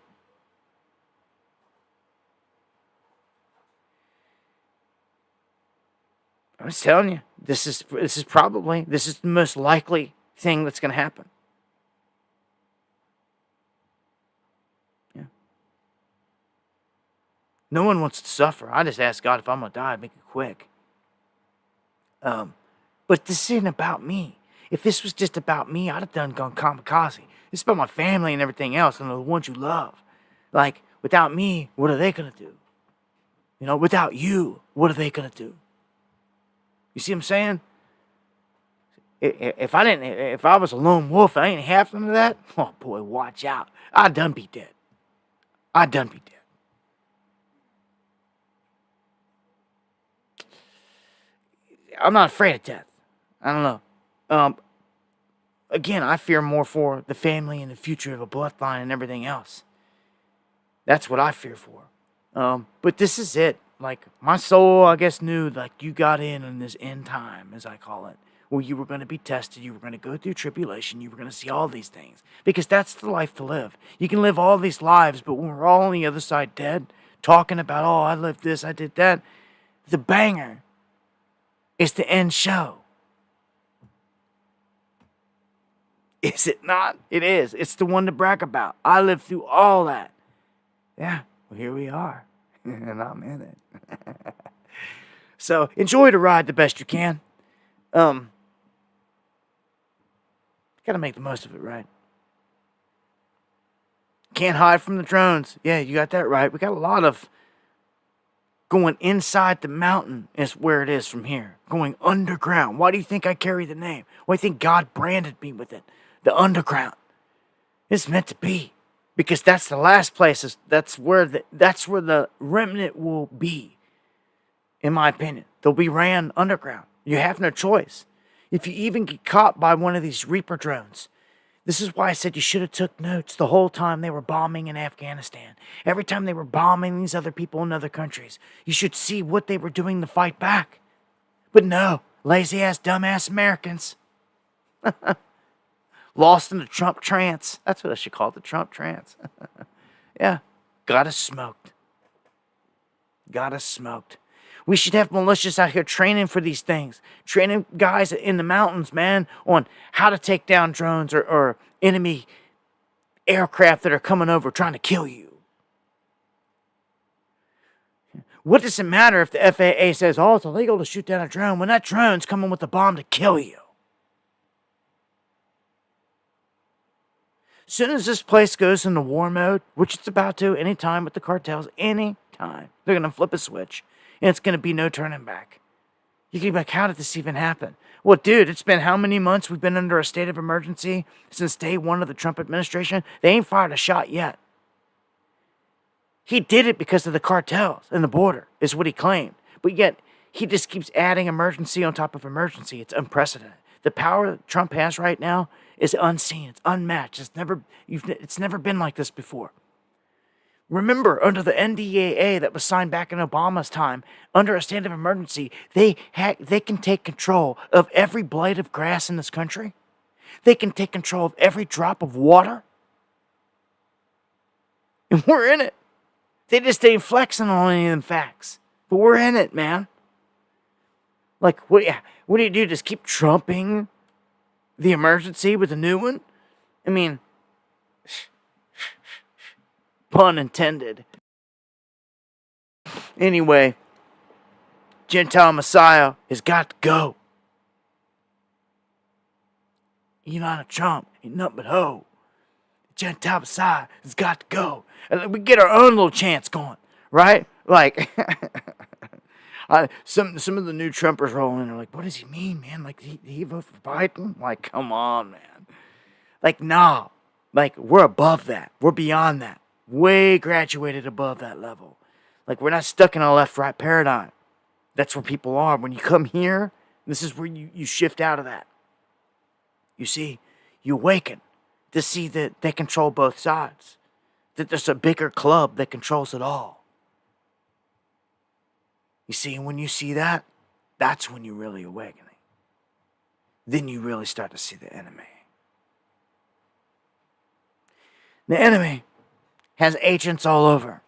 I'm just telling you, this is the most likely thing that's going to happen. Yeah. No one wants to suffer. I just ask God if I'm going to die, make it quick. But this isn't about me. If this was just about me, I'd have gone kamikaze. It's about my family and everything else and the ones you love. Like, without me, what are they going to do? You know, without you, what are they going to do? You see what I'm saying? If I was a lone wolf, I ain't half of that. Oh boy, watch out! I'd done be dead. I'm not afraid of death. I don't know. Again, I fear more for the family and the future of a bloodline and everything else. That's what I fear for. But this is it. Like, my soul, I guess, knew, like, you got in this end time, as I call it, where you were going to be tested, you were going to go through tribulation, you were going to see all these things. Because that's the life to live. You can live all these lives, but when we're all on the other side dead, talking about, oh, I lived this, I did that, the banger is the end show. Is it not? It is. It's the one to brag about. I lived through all that. Yeah, well, here we are. And I'm in it. So, enjoy the ride the best you can. Gotta make the most of it, right? Can't hide from the drones. Yeah, you got that right. We got a lot of going inside the mountain is where it is from here. Going underground. Why do you think I carry the name? Why do you think God branded me with it? The underground. It's meant to be. Because that's the last place. That's where the remnant will be. In my opinion. They'll be ran underground. You have no choice. If you even get caught by one of these Reaper drones. This is why I said you should have took notes the whole time they were bombing in Afghanistan. Every time they were bombing these other people in other countries. You should see what they were doing to fight back. But no. Lazy-ass, dumbass Americans. Lost in the Trump trance. That's what I should call it, the Trump trance. Yeah. Got us smoked. We should have militias out here training for these things. Training guys in the mountains, man, on how to take down drones or enemy aircraft that are coming over trying to kill you. What does it matter if the FAA says, oh, it's illegal to shoot down a drone when that drone's coming with a bomb to kill you? As soon as this place goes into war mode, which it's about to anytime with the cartels, anytime, they're going to flip a switch, and it's going to be no turning back. You can be like, how did this even happen? Well, dude, it's been how many months we've been under a state of emergency since day one of the Trump administration? They ain't fired a shot yet. He did it because of the cartels and the border, is what he claimed. But yet, he just keeps adding emergency on top of emergency. It's unprecedented. The power that Trump has right now is unseen. It's unmatched. It's never been like this before. Remember, under the NDAA that was signed back in Obama's time, under a state of emergency, they can take control of every blade of grass in this country. They can take control of every drop of water. And we're in it. They just ain't flexing on any of them facts. But we're in it, man. Like, what do you do? Just keep trumping the emergency with a new one? I mean, Pun intended. Anyway, Gentile Messiah has got to go. Elon Trump ain't nothing but hoe. Gentile Messiah has got to go. And we get our own little chants going, right? Like, some of the new Trumpers rolling in, they're like, what does he mean, man? Like, did he vote for Biden? Like, come on, man. Like, nah. Like, we're above that. We're beyond that. Way graduated above that level. Like, we're not stuck in a left-right paradigm. That's where people are. When you come here, this is where you shift out of that. You see, you awaken to see that they control both sides. That there's a bigger club that controls it all. You see, and when you see that, that's when you're really awakening. Then you really start to see the enemy. The enemy has agents all over,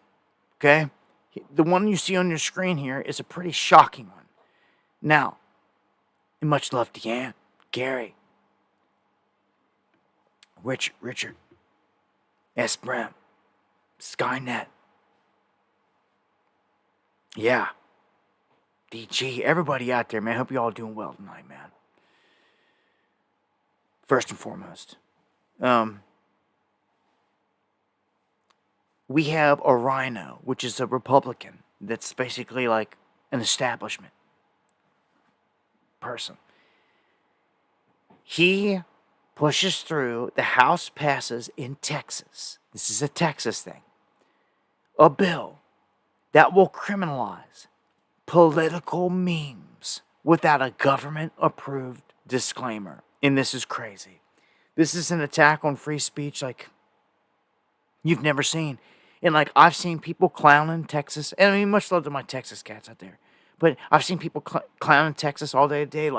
okay? The one you see on your screen here is a pretty shocking one. Now, and much love to Deanne, Gary, Richard, S. Brem, Skynet. Yeah. DG, everybody out there, man. Hope you all doing well tonight, man. First and foremost. We have a rhino, which is a Republican that's basically like an establishment person. He pushes through, the House passes in Texas. This is a Texas thing. A bill that will criminalize political memes without a government-approved disclaimer. And this is crazy. This is an attack on free speech like you've never seen. And like, I've seen people clowning Texas. And I mean, much love to my Texas cats out there. But I've seen people clowning Texas all day today,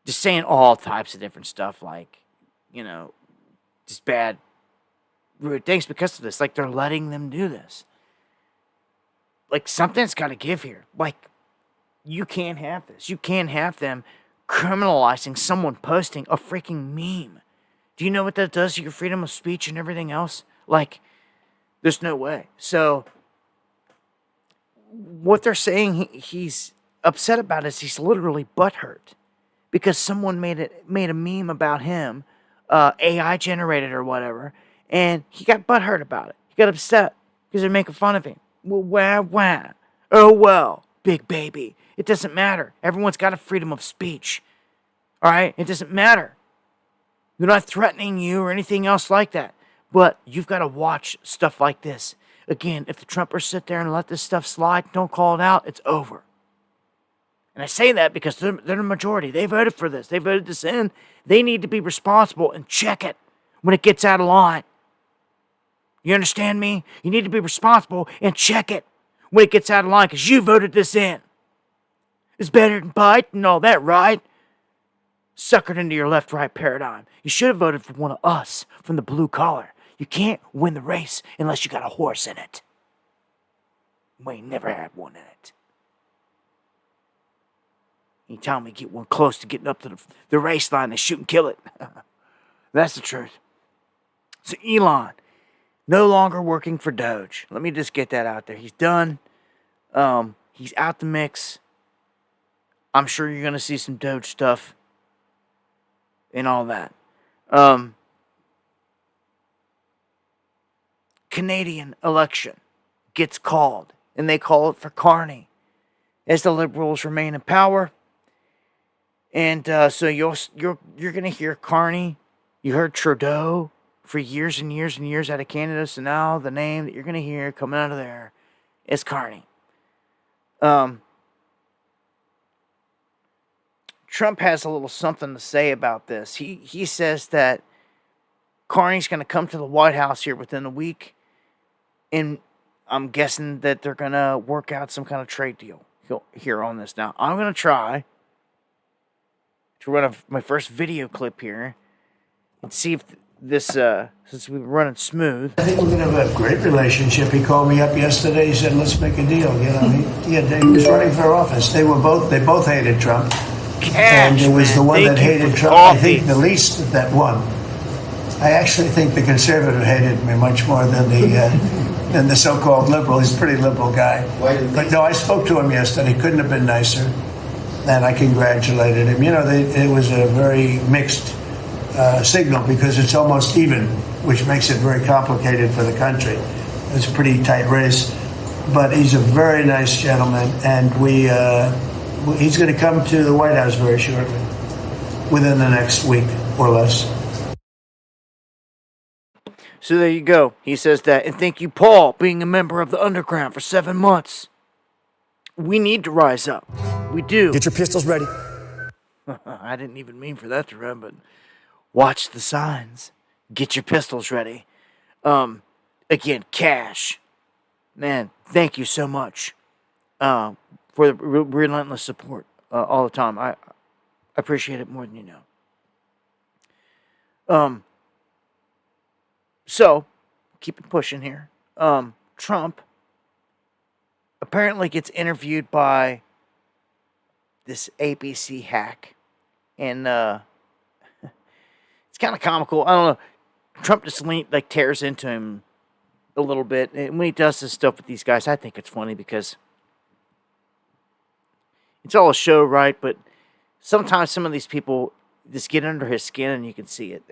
just saying all types of different stuff, like, you know, just bad, rude things because of this. Like, they're letting them do this. Like, something's got to give here. Like, you can't have this. You can't have them criminalizing someone posting a freaking meme. Do you know what that does to your freedom of speech and everything else? Like, there's no way. So, what they're saying he's upset about is he's literally butthurt. Because someone made a meme about him, AI generated or whatever, and he got butthurt about it. He got upset because they're making fun of him. Well, wah. Oh, well, big baby. It doesn't matter. Everyone's got a freedom of speech. All right? It doesn't matter. They're not threatening you or anything else like that. But you've got to watch stuff like this. Again, if the Trumpers sit there and let this stuff slide, don't call it out, it's over. And I say that because they're the majority. They voted for this. They voted this in. They need to be responsible and check it when it gets out of line. You understand me? You need to be responsible and check it when it gets out of line because you voted this in. It's better than Biden and all that, right? Suckered into your left-right paradigm. You should have voted for one of us from the blue collar. You can't win the race unless you got a horse in it. We ain't never had one in it. Anytime we get one close to getting up to the race line, they shoot and kill it. That's the truth. So Elon, no longer working for Doge. Let me just get that out there. He's done. He's out the mix. I'm sure you're going to see some Doge stuff and all that. Canadian election gets called, and they call it for Carney as the Liberals remain in power. And so you're going to hear Carney. You heard Trudeau for years and years and years out of Canada. So now the name that you're going to hear coming out of there is Carney. Trump has a little something to say about this. He says that Carney's going to come to the White House here within a week. And I'm guessing that they're going to work out some kind of trade deal here on this. Now, I'm going to try to run my first video clip here and see if this, since we're running smooth. I think we're going to have a great relationship. He called me up yesterday. He said, let's make a deal. You know, he was running for office. They both hated Trump. Cash, and it was man. the one Thank that you hated for Trump, coffee. I think the least that won. I actually think the conservative hated me much more than the so-called liberal. He's a pretty liberal guy. But no, I spoke to him yesterday. Couldn't have been nicer. And I congratulated him. You know, it was a very mixed signal because it's almost even, which makes it very complicated for the country. It's a pretty tight race. But he's a very nice gentleman, and he's going to come to the White House very shortly, within the next week or less. So there you go. He says that, and thank you, Paul, being a member of the underground for 7 months. We need to rise up. We do. Get your pistols ready. I didn't even mean for that to run, but watch the signs. Get your pistols ready. Again, Cash. Man, thank you so much for the relentless support all the time. I appreciate it more than you know. So, keep it pushing here. Trump apparently gets interviewed by this ABC hack. And it's kind of comical. I don't know. Trump just tears into him a little bit. And when he does this stuff with these guys, I think it's funny because it's all a show, right? But sometimes some of these people just get under his skin and you can see it.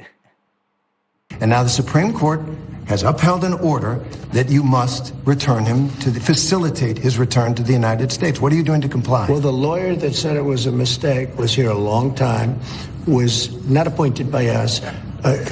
And now the Supreme Court has upheld an order that you must return him facilitate his return to the United States. What are you doing to comply? Well, the lawyer that said it was a mistake was here a long time, was not appointed by us,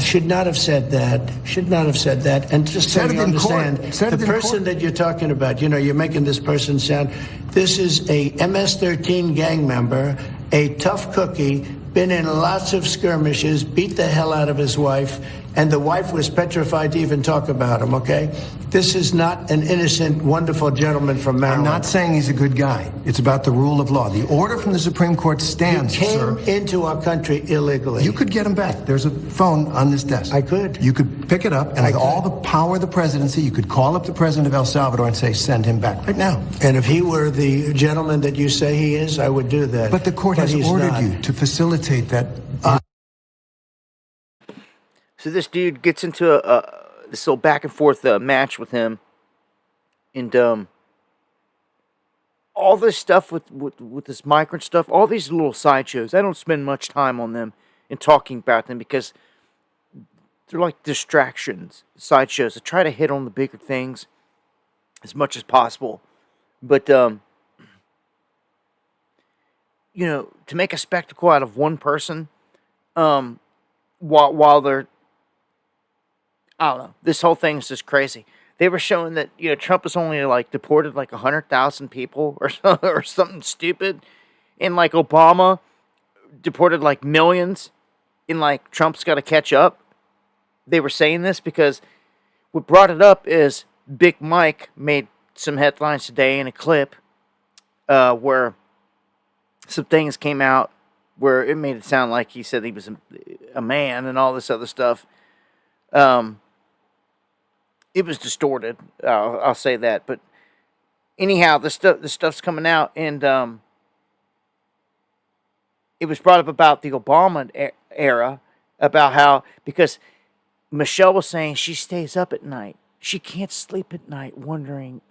should not have said that. And just so you understand, the person that you're talking about, you're making this person sound, this is a MS-13 gang member, a tough cookie, been in lots of skirmishes, beat the hell out of his wife, and the wife was petrified to even talk about him, okay? This is not an innocent, wonderful gentleman from Maryland. I'm not saying he's a good guy. It's about the rule of law. The order from the Supreme Court stands, sir. He came into our country illegally. You could get him back. There's a phone on this desk. I could. You could pick it up, and with all the power of the presidency, you could call up the president of El Salvador and say, send him back right now. And if he were the gentleman that you say he is, I would do that. But the court has ordered you to facilitate that. So this dude gets into this little back and forth match with him, and all this stuff with this migrant stuff, all these little sideshows. I don't spend much time on them and talking about them because they're like distractions, sideshows. I try to hit on the bigger things as much as possible, but to make a spectacle out of one person, while they're, I don't know. This whole thing is just crazy. They were showing that, Trump has only deported 100,000 people or something stupid. And Obama deported millions. And Trump's got to catch up. They were saying this because what brought it up is Big Mike made some headlines today in a clip where some things came out where it made it sound like he said he was a man and all this other stuff. It was distorted. I'll say that. But anyhow, the stuff's coming out, and it was brought up about the Obama era, about how, because Michelle was saying she stays up at night. She can't sleep at night worrying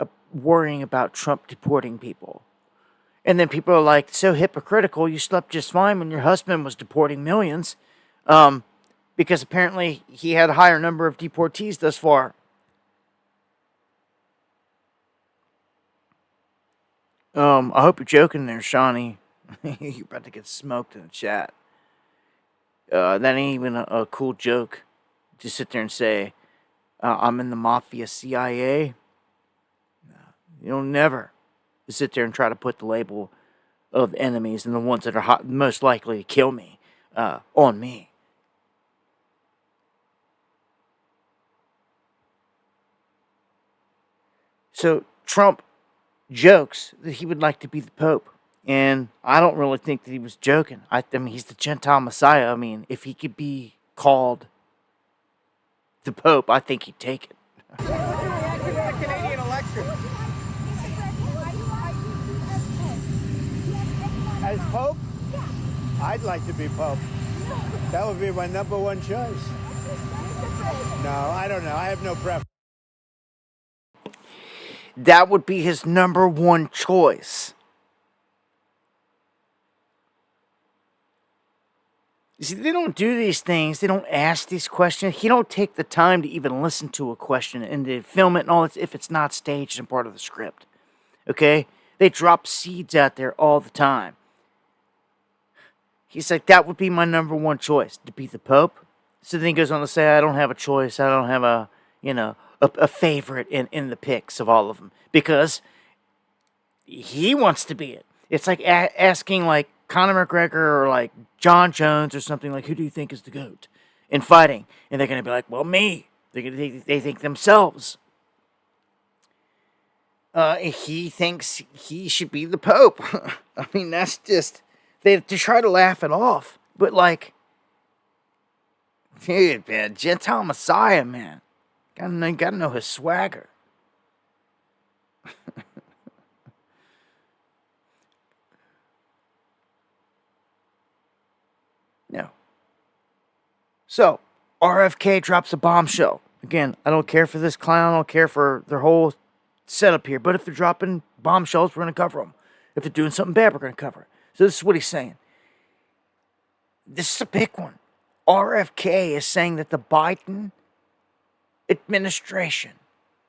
about Trump deporting people. And then people are like, so hypocritical, you slept just fine when your husband was deporting millions. Because apparently he had a higher number of deportees thus far. I hope you're joking there, Shawnee. You're about to get smoked in the chat. That ain't even a cool joke. Just sit there and say, I'm in the mafia CIA. You'll never sit there and try to put the label of enemies and the ones that are most likely to kill me on me. So Trump jokes that he would like to be the Pope. And I don't really think that he was joking. I mean, he's the Gentile Messiah. I mean, if he could be called the Pope, I think he'd take it. Canadian election. As Pope? I'd like to be Pope. That would be my number one choice. No, I don't know. I have no preference. That would be his number one choice. You see, they don't do these things. They don't ask these questions. He don't take the time to even listen to a question and to film it and all that if it's not staged and part of the script. Okay? They drop seeds out there all the time. He's like, that would be my number one choice, to be the Pope. So then he goes on to say, I don't have a choice. I don't have a favorite in the picks of all of them. Because he wants to be it. It's like asking like Conor McGregor or like John Jones or something like, who do you think is the GOAT in fighting? And they're going to be like, well, me. They think themselves. He thinks he should be the Pope. I mean, that's just, they try to laugh it off. But like, dude, man, Gentile Messiah, man. Gotta know his swagger. No. So, RFK drops a bombshell. Again, I don't care for this clown. I don't care for their whole setup here. But if they're dropping bombshells, we're going to cover them. If they're doing something bad, we're going to cover it. So this is what he's saying. This is a big one. RFK is saying that the Biden administration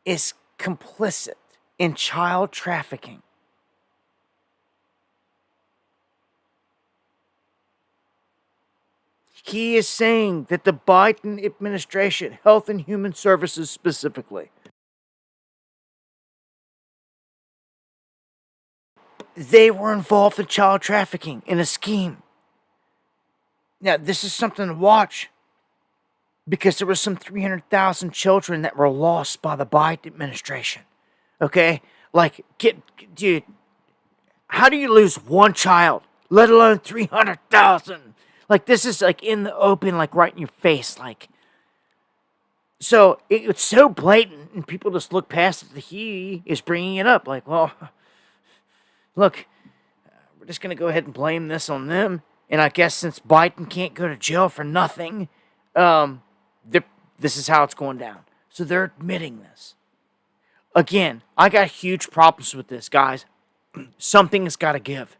is complicit in child trafficking. He is saying that the Biden administration, Health and Human Services specifically, they were involved in child trafficking in a scheme. Now, this is something to watch because there were some 300,000 children that were lost by the Biden administration. Okay? Like, dude, how do you lose one child, let alone 300,000? Like, this is like in the open, like right in your face. Like, so it's so blatant, and people just look past it. He is bringing it up. Like, well, look, we're just going to go ahead and blame this on them. And I guess since Biden can't go to jail for nothing, this is how it's going down. So they're admitting this. Again, I got huge problems with this, guys. Something has got to give.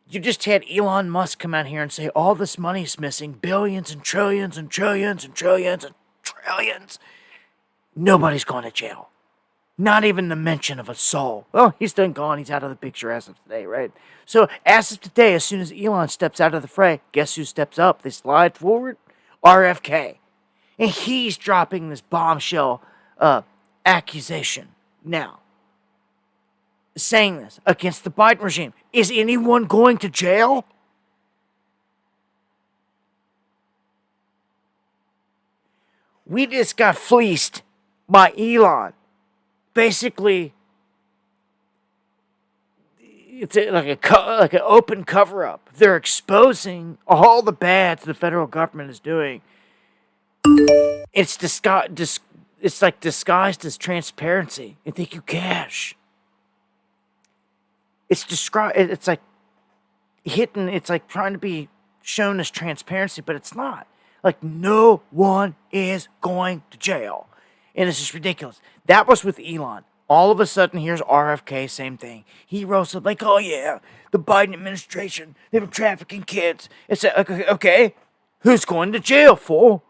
You just had Elon Musk come out here and say all this money's missing, billions and trillions and trillions and trillions and trillions. Nobody's going to jail. Not even the mention of a soul. Well, he's done gone. He's out of the picture as of today, right? So as of today, as soon as Elon steps out of the fray, guess who steps up? They slide forward? RFK. And he's dropping this bombshell accusation now. Saying this against the Biden regime. Is anyone going to jail? We just got fleeced by Elon. Basically, it's like an open cover-up. They're exposing all the bad the federal government is doing. It's it's like disguised as transparency. And think you cash. It's like hidden. It's like trying to be shown as transparency, but it's not. Like, no one is going to jail. And it's just ridiculous. That was with Elon. All of a sudden, here's RFK, same thing. He rose up like, oh yeah, the Biden administration, they were trafficking kids. It's like, okay, who's going to jail, fool?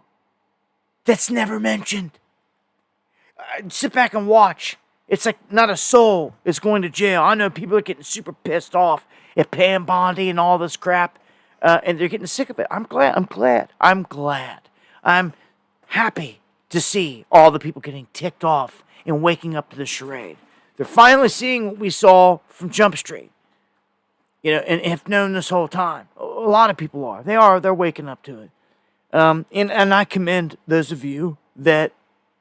That's never mentioned. Sit back and watch. It's like not a soul is going to jail. I know people are getting super pissed off at Pam Bondi and all this crap, and they're getting sick of it. I'm glad. I'm happy to see all the people getting ticked off and waking up to the charade. They're finally seeing what we saw from Jump Street. You know, and have known this whole time. A lot of people are. They're waking up to it. And I commend those of you that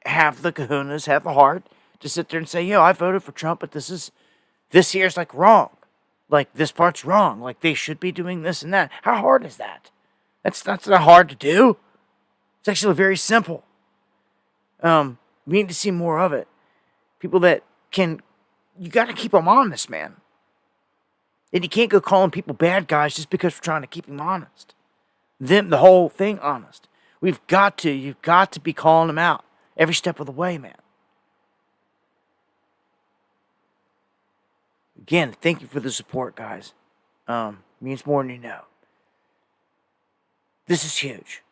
have the kahunas, have the heart to sit there and say, yo, I voted for Trump, but this here's like wrong. Like, this part's wrong. Like, they should be doing this and that. How hard is that? That's not hard to do. It's actually very simple. We need to see more of it. People that you got to keep them honest, man. And you can't go calling people bad guys just because we're trying to keep them honest. The whole thing honest. You've got to be calling them out every step of the way, man. Again, thank you for the support, guys. Means more than you know. This is huge.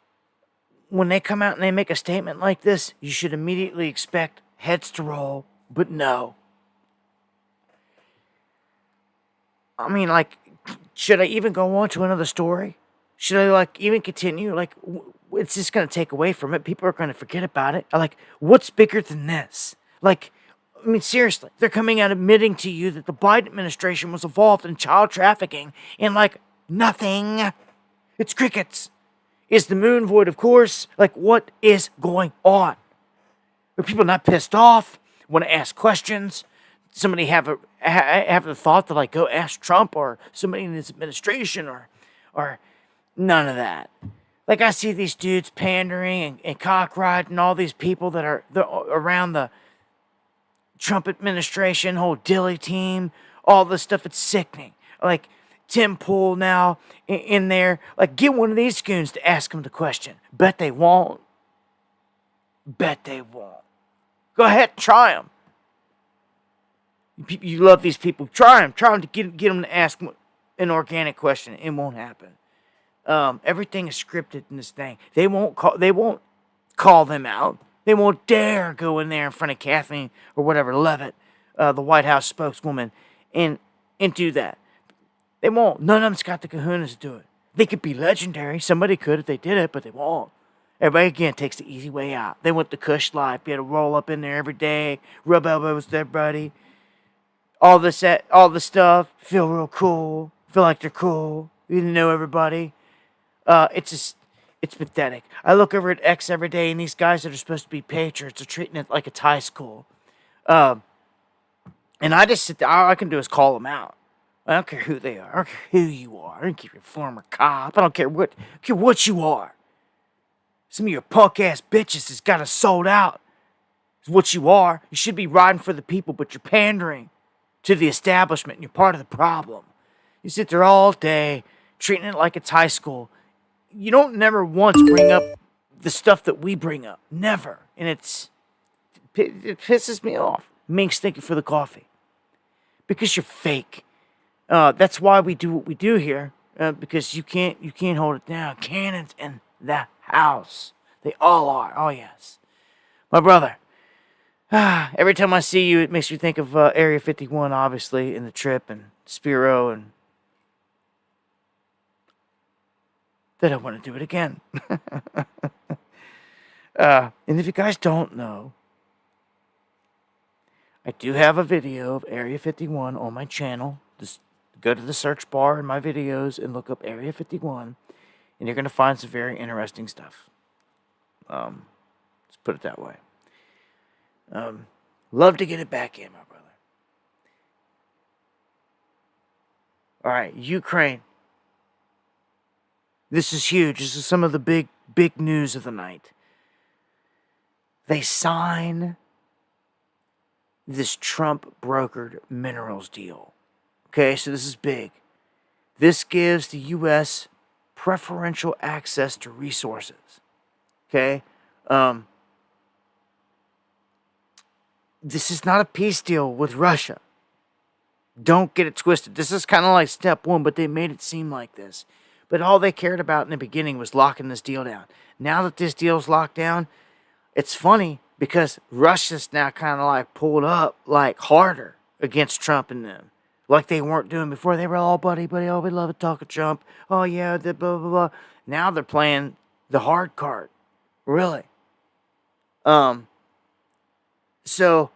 When they come out and they make a statement like this, you should immediately expect heads to roll, but no. I mean, like, should I even go on to another story? Should I, like, even continue? Like, it's just going to take away from it. People are going to forget about it. Like, what's bigger than this? Like, I mean, seriously, they're coming out admitting to you that the Biden administration was involved in child trafficking and, like, nothing. It's crickets. Is the moon void, of course? Like, what is going on? Are people not pissed off? Want to ask questions? Somebody have the thought to, like, go ask Trump or somebody in his administration or none of that. Like, I see these dudes pandering and cock-riding all these people that are around the Trump administration, whole Dilly team, all this stuff. It's sickening. Like, Tim Pool now in there. Like, get one of these goons to ask him the question. Bet they won't. Bet they won't. Go ahead, try them. You love these people. Try them to get them to ask an organic question. It won't happen. Everything is scripted in this thing. They won't call them out. They won't dare go in there in front of Kathleen or whatever, Levitt, the White House spokeswoman, and do that. They won't. None of them's got the kahunas to do it. They could be legendary. Somebody could if they did it, but they won't. Everybody, again, takes the easy way out. They want the cush life. Be able to roll up in there every day, rub elbows with everybody. All this stuff. Feel real cool. Feel like they're cool. You know everybody. It's pathetic. I look over at X every day, and these guys that are supposed to be patriots are treating it like it's high school. And I just sit there. All I can do is call them out. I don't care who they are. I don't care who you are. I don't care if you're a former cop. I don't care what you are. Some of your punk-ass bitches has got us sold out. Is what you are. You should be riding for the people, but you're pandering to the establishment, and you're part of the problem. You sit there all day, treating it like it's high school. You don't never once bring up the stuff that we bring up. Never. And it pisses me off. Minx, thank you for the coffee. Because you're fake. That's why we do what we do here. Because you can't hold it down. Cannons in the house. They all are. Oh, yes. My brother. Every time I see you, it makes me think of Area 51, obviously, and the trip, and Spiro, and that I want to do it again. And if you guys don't know, I do have a video of Area 51 on my channel. Just go to the search bar in my videos and look up Area 51, and you're going to find some very interesting stuff. Let's put it that way. Love to get it back in, my brother. All right, Ukraine. This is huge. This is some of the big news of the night. They sign this Trump-brokered minerals deal. Okay, so this is big. This gives the U.S. preferential access to resources. Okay? This is not a peace deal with Russia. Don't get it twisted. This is kind of like step one, but they made it seem like this. But all they cared about in the beginning was locking this deal down. Now that this deal's locked down, it's funny because Russia's now kind of like pulled up like harder against Trump and them. Like they weren't doing before. They were all buddy, oh, we love to talk to Trump. Oh, yeah, the blah, blah, blah. Now they're playing the hard card. Really. So,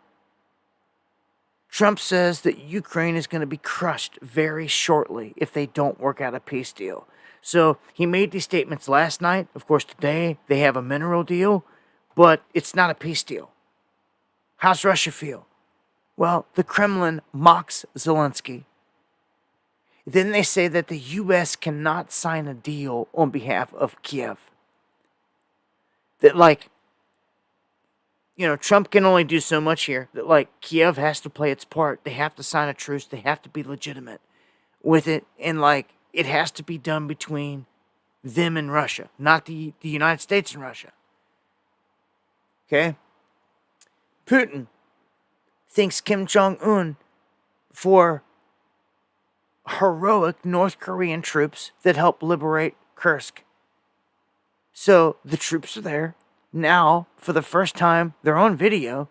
Trump says that Ukraine is going to be crushed very shortly if they don't work out a peace deal. So, he made these statements last night. Of course, today they have a mineral deal, but it's not a peace deal. How's Russia feel? Well, the Kremlin mocks Zelensky. Then they say that the U.S. cannot sign a deal on behalf of Kiev. That, like, you know, Trump can only do so much here. That, like, Kiev has to play its part. They have to sign a truce. They have to be legitimate with it. And, like, it has to be done between them in Russia, not the United States and Russia. Okay? Putin thanks Kim Jong-un for heroic North Korean troops that helped liberate Kursk. So the troops are there. Now, for the first time, they're on video.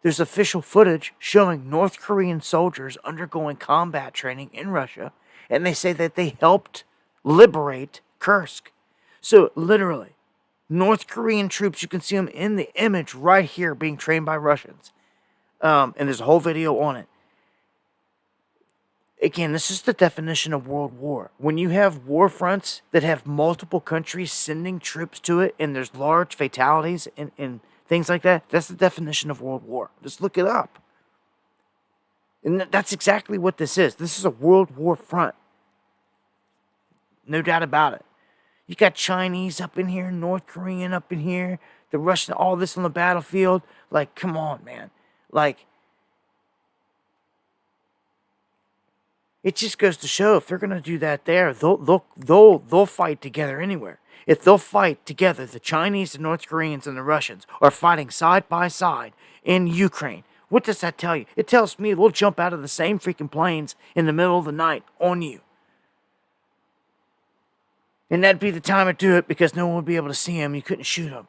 There's official footage showing North Korean soldiers undergoing combat training in Russia, and they say that they helped liberate Kursk. So literally, North Korean troops, you can see them in the image right here being trained by Russians. And there's a whole video on it. Again, this is the definition of world war. When you have war fronts that have multiple countries sending troops to it and there's large fatalities and things like that, that's the definition of world war. Just look it up. And that's exactly what this is. This is a world war front. No doubt about it. You got Chinese up in here, North Korean up in here, the Russian, all this on the battlefield. Like, come on, man. Like, it just goes to show if they're gonna do that there, they'll fight together anywhere. If they'll fight together, the Chinese, the North Koreans, and the Russians are fighting side by side in Ukraine. What does that tell you? It tells me they'll jump out of the same freaking planes in the middle of the night on you. And that'd be the time to do it because no one would be able to see them. You couldn't shoot them.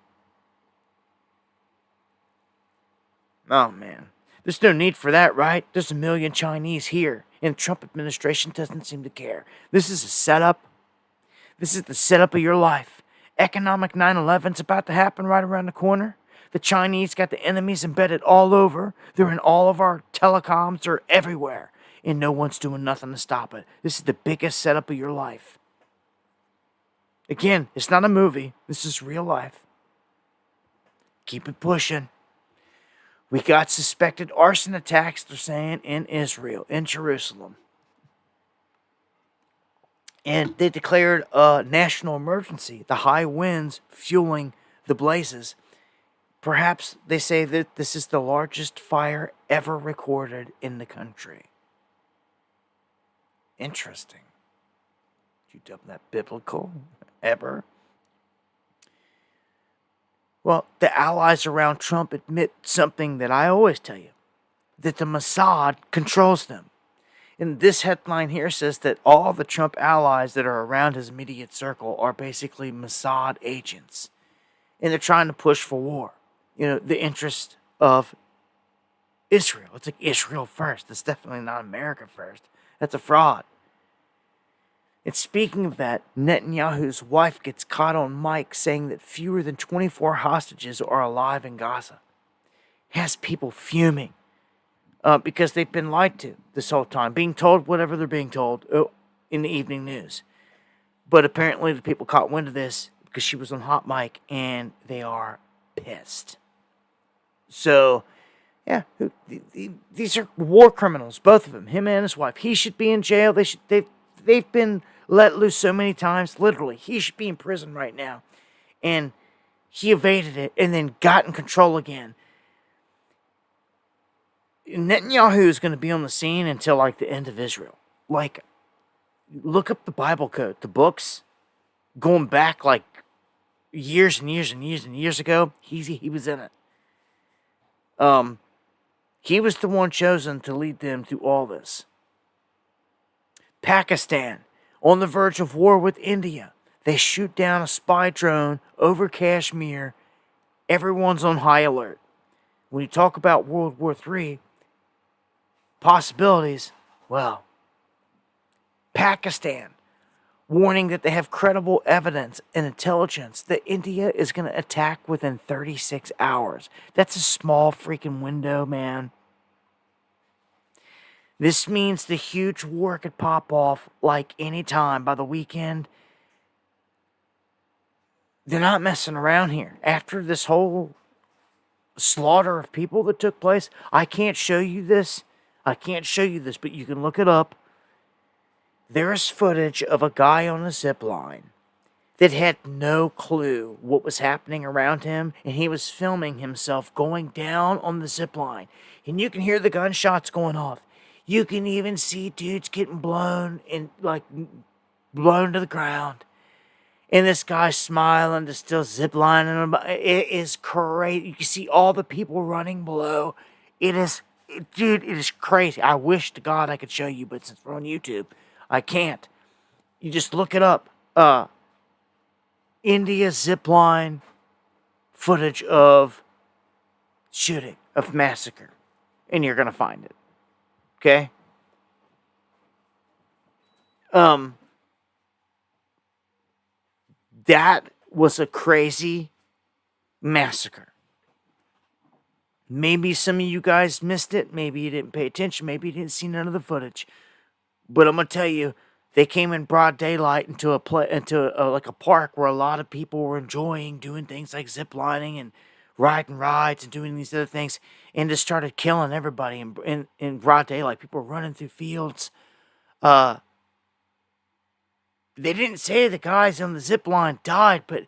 Oh, man. There's no need for that, right? There's a million Chinese here. And the Trump administration doesn't seem to care. This is a setup. This is the setup of your life. Economic 9/11's about to happen right around the corner. The Chinese got the enemies embedded all over. They're in all of our telecoms. They're everywhere. And no one's doing nothing to stop it. This is the biggest setup of your life. Again, it's not a movie. This is real life. Keep it pushing. We got suspected arson attacks, they're saying, in Israel, in Jerusalem. And they declared a national emergency, the high winds fueling the blazes. Perhaps they say that this is the largest fire ever recorded in the country. Interesting. Did you dump that biblical? Ever? Well, the allies around Trump admit something that I always tell you, that the Mossad controls them. And this headline here says that all the Trump allies that are around his immediate circle are basically Mossad agents. And they're trying to push for war. You know, the interest of Israel. It's like Israel first. It's definitely not America first. That's a fraud. And speaking of that, Netanyahu's wife gets caught on mic saying that fewer than 24 hostages are alive in Gaza. Has people fuming because they've been lied to this whole time, being told whatever they're being told in the evening news. But apparently the people caught wind of this because she was on hot mic and they are pissed. So, yeah, these are war criminals, both of them, him and his wife. He should be in jail. They've been let loose so many times. Literally, he should be in prison right now. And he evaded it and then got in control again. Netanyahu is going to be on the scene until like the end of Israel. Like, look up the Bible code, the books, going back like years and years and years and years ago. He was in it. He was the one chosen to lead them through all this. Pakistan, on the verge of war with India. They shoot down a spy drone over Kashmir. Everyone's on high alert. When you talk about World War III, possibilities, well, Pakistan, warning that they have credible evidence and intelligence that India is going to attack within 36 hours. That's a small freaking window, man. This means the huge war could pop off like any time by the weekend. They're not messing around here. After this whole slaughter of people that took place, I can't show you this. But you can look it up. There is footage of a guy on a zip line that had no clue what was happening around him, and he was filming himself going down on the zip line. And you can hear the gunshots going off. You can even see dudes getting blown to the ground. And this guy's smiling, just still ziplining. It is crazy. You can see all the people running below. Dude, it is crazy. I wish to God I could show you, but since we're on YouTube, I can't. You just look it up. India zipline footage of shooting, of massacre. And you're going to find it. Okay? That was a crazy massacre. Maybe some of you guys missed it. Maybe you didn't pay attention. Maybe you didn't see none of the footage. But I'm gonna tell you, they came in broad daylight into a park where a lot of people were enjoying doing things like zip lining and riding rides and doing these other things, and just started killing everybody in broad daylight. People were running through fields. They didn't say the guys on the zip line died, but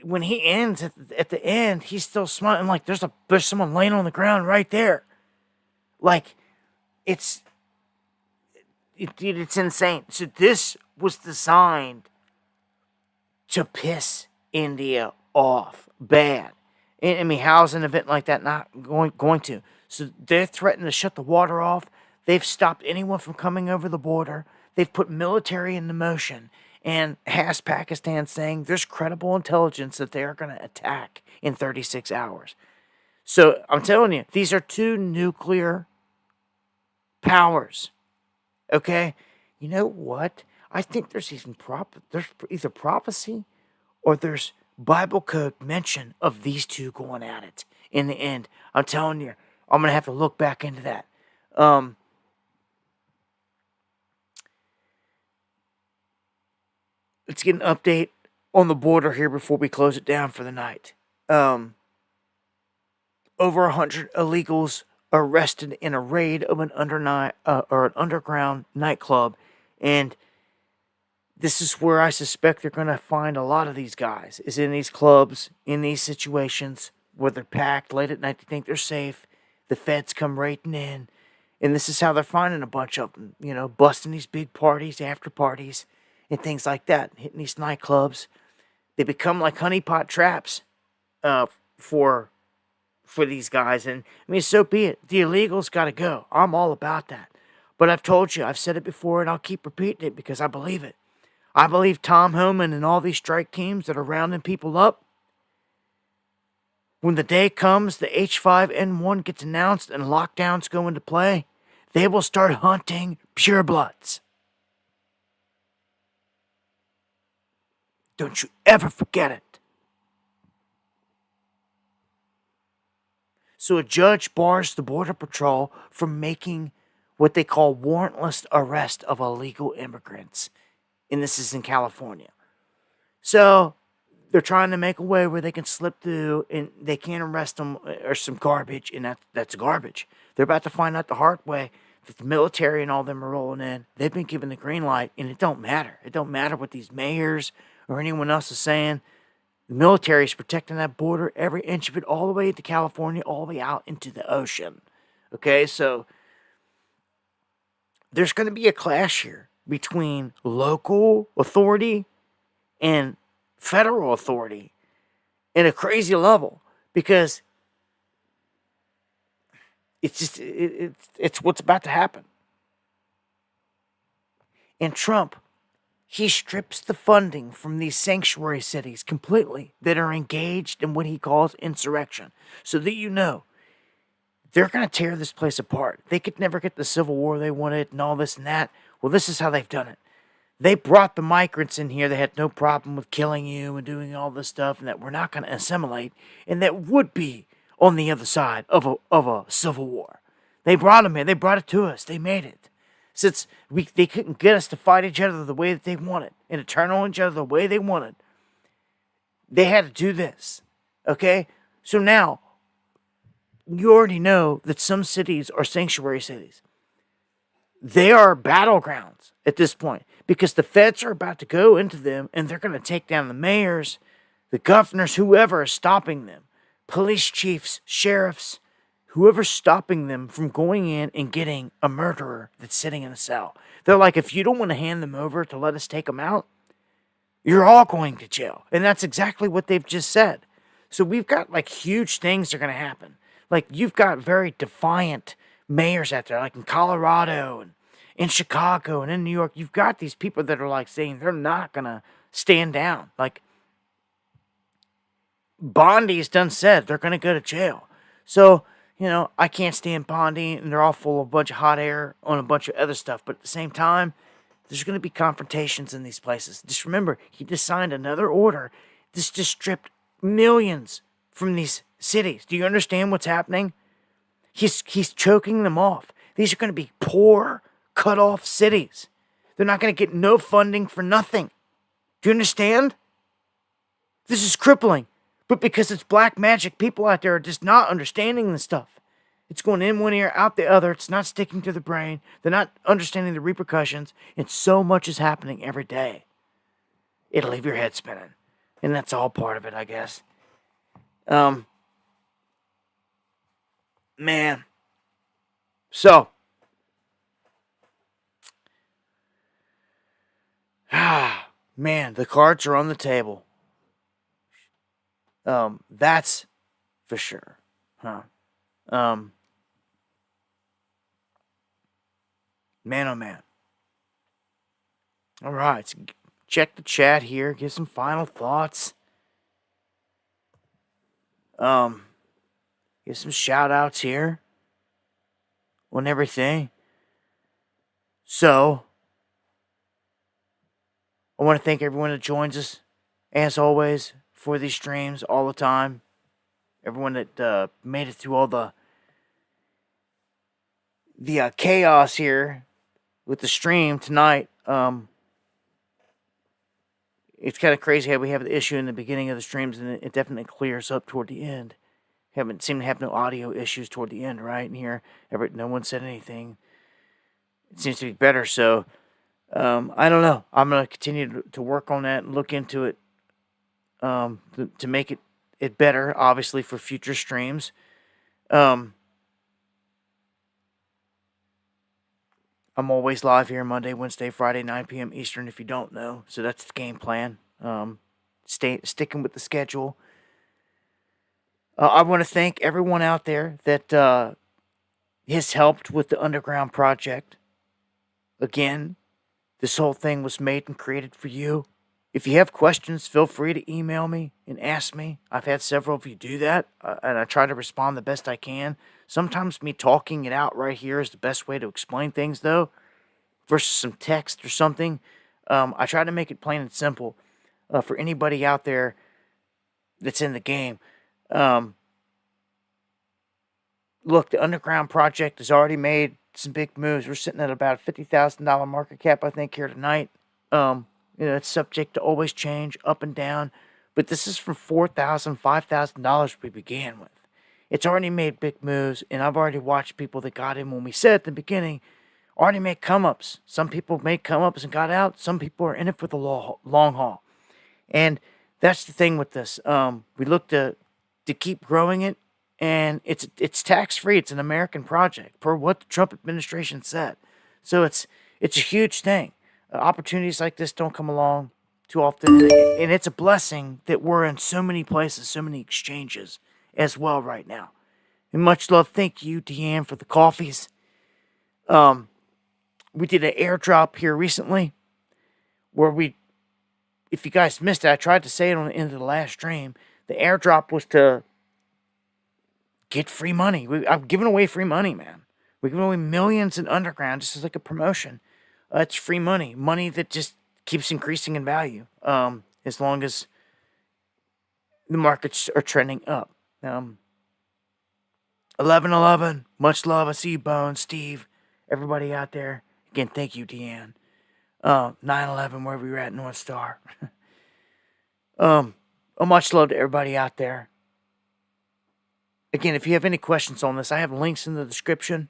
when he ends at the end, he's still smiling like there's someone laying on the ground right there. Like, it's insane. So this was designed to piss India off bad. I mean, how's an event like that not going to? So they're threatening to shut the water off. They've stopped anyone from coming over the border. They've put military into motion, and has Pakistan saying there's credible intelligence that they are going to attack in 36 hours. So I'm telling you, these are two nuclear powers. Okay? You know what? I think there's there's either prophecy or there's Bible code mention of these two going at it in the end. I'm telling you, I'm going to have to look back into that. Let's get an update on the border here before we close it down for the night. Over 100 illegals arrested in a raid of an underground nightclub, and this is where I suspect they're going to find a lot of these guys, is in these clubs, in these situations where they're packed late at night. They think they're safe. The feds come raiding in, and this is how they're finding a bunch of them, busting these big parties, after parties, and things like that, hitting these nightclubs. They become like honeypot traps for these guys. And I mean, so be it. The illegals got to go. I'm all about that. But I've told you, I've said it before, and I'll keep repeating it because I believe it. I believe Tom Homan and all these strike teams that are rounding people up, when the day comes, the H5N1 gets announced and lockdowns go into play, they will start hunting purebloods. Don't you ever forget it. So a judge bars the Border Patrol from making what they call warrantless arrest of illegal immigrants. And this is in California. So they're trying to make a way where they can slip through and they can't arrest them or some garbage, and that's garbage. They're about to find out the hard way that the military and all them are rolling in. They've been given the green light, and it don't matter. It don't matter what these mayors or anyone else is saying. The military is protecting that border, every inch of it, all the way to California, all the way out into the ocean. Okay, so there's going to be a clash here between local authority and federal authority in a crazy level, because it's what's about to happen. And Trump, he strips the funding from these sanctuary cities completely that are engaged in what he calls insurrection, so that they're going to tear this place apart. They could never get the civil war they wanted and all this and that. Well, this is how they've done it. They brought the migrants in here. They had no problem with killing you and doing all this stuff, and that we're not going to assimilate, and that would be on the other side of a civil war. They brought them in. They brought it to us. They made it. Since they couldn't get us to fight each other the way that they wanted and to turn on each other the way they wanted, they had to do this. Okay? So now, you already know that some cities are sanctuary cities. They are battlegrounds at this point because the feds are about to go into them, and they're going to take down the mayors, the governors, whoever is stopping them, police chiefs, sheriffs, whoever's stopping them from going in and getting a murderer that's sitting in a cell. They're like, if you don't want to hand them over to let us take them out, You're all going to jail. And that's exactly what they've just said. So we've got like huge things that are going to happen. Like you've got very defiant mayors out there, like in Colorado and in Chicago and in New York. You've got these people that are like saying they're not going to stand down. Like Bondi's done said they're going to go to jail. So, I can't stand Bondi, and they're all full of a bunch of hot air on a bunch of other stuff. But at the same time, there's going to be confrontations in these places. Just remember, he just signed another order. This just stripped millions from these cities. Do you understand what's happening? He's choking them off. These are going to be poor, cut off cities. They're not going to get no funding for nothing. Do you understand? This is crippling. But because it's black magic, people out there are just not understanding this stuff. It's going in one ear, out the other. It's not sticking to the brain. They're not understanding the repercussions. And so much is happening every day. It'll leave your head spinning. And that's all part of it, I guess. Man. So. Man, the cards are on the table. That's for sure. Huh. Man, oh man. All right, so check the chat here. Give some final thoughts. Give some shout outs here on everything. So, I want to thank everyone that joins us, as always, for these streams all the time. Everyone that made it through all the chaos here with the stream tonight. It's kind of crazy how we have the issue in the beginning of the streams, and it definitely clears up toward the end. Haven't seemed to have no audio issues toward the end, right? And here, no one said anything. It seems to be better, so I don't know. I'm going to continue to work on that and look into it to make it better, obviously, for future streams. I'm always live here Monday, Wednesday, Friday, 9 p.m. Eastern, if you don't know. So that's the game plan. Sticking with the schedule. I want to thank everyone out there that has helped with the Underground project. Again, this whole thing was made and created for you. If you have questions, feel free to email me and ask me. I've had several of you do that, and I try to respond the best I can. Sometimes me talking it out right here is the best way to explain things, though, versus some text or something. I try to make it plain and simple for anybody out there that's in the game. Look, the Underground project has already made some big moves. We're sitting at about a $50,000 market cap, I think, here tonight. It's subject to always change, up and down. But this is from $4,000, $5,000 we began with. It's already made big moves, and I've already watched people that got in when we said at the beginning, already made come-ups. Some people made come-ups and got out. Some people are in it for the long haul. And that's the thing with this. We look to keep growing it, and it's tax-free. It's an American project, per what the Trump administration said. So it's a huge thing. Opportunities like this don't come along too often, and it's a blessing that we're in so many places, so many exchanges as well right now. And much love. Thank you, Deanne, for the coffees. We did an airdrop here recently where if you guys missed it, I tried to say it on the end of the last stream. The airdrop was to get free money. I've given away free money, man. We're giving away millions in Underground just as like a promotion. It's free money. Money that just keeps increasing in value as long as the markets are trending up. 1111, much love. I see you, Bones, Steve, everybody out there. Again, thank you, Deanne. 911, wherever you're at, North Star. Much love to everybody out there. Again, if you have any questions on this, I have links in the description.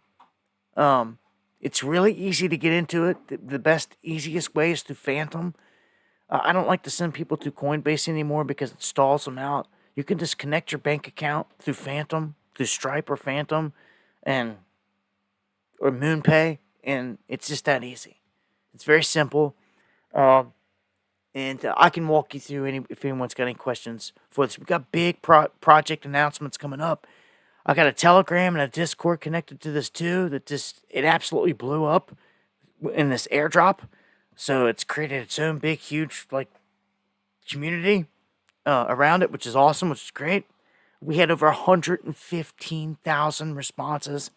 It's really easy to get into it. The best, easiest way is through Phantom. I don't like to send people to Coinbase anymore because it stalls them out. You can just connect your bank account through Phantom, through Stripe or Phantom, or MoonPay, and it's just that easy. It's very simple. And I can walk you through if anyone's got any questions for this. We've got big project announcements coming up. I got a Telegram and a Discord connected to this too. It absolutely blew up in this airdrop. So it's created its own big, huge community around it, which is awesome, which is great. We had over 115,000 responses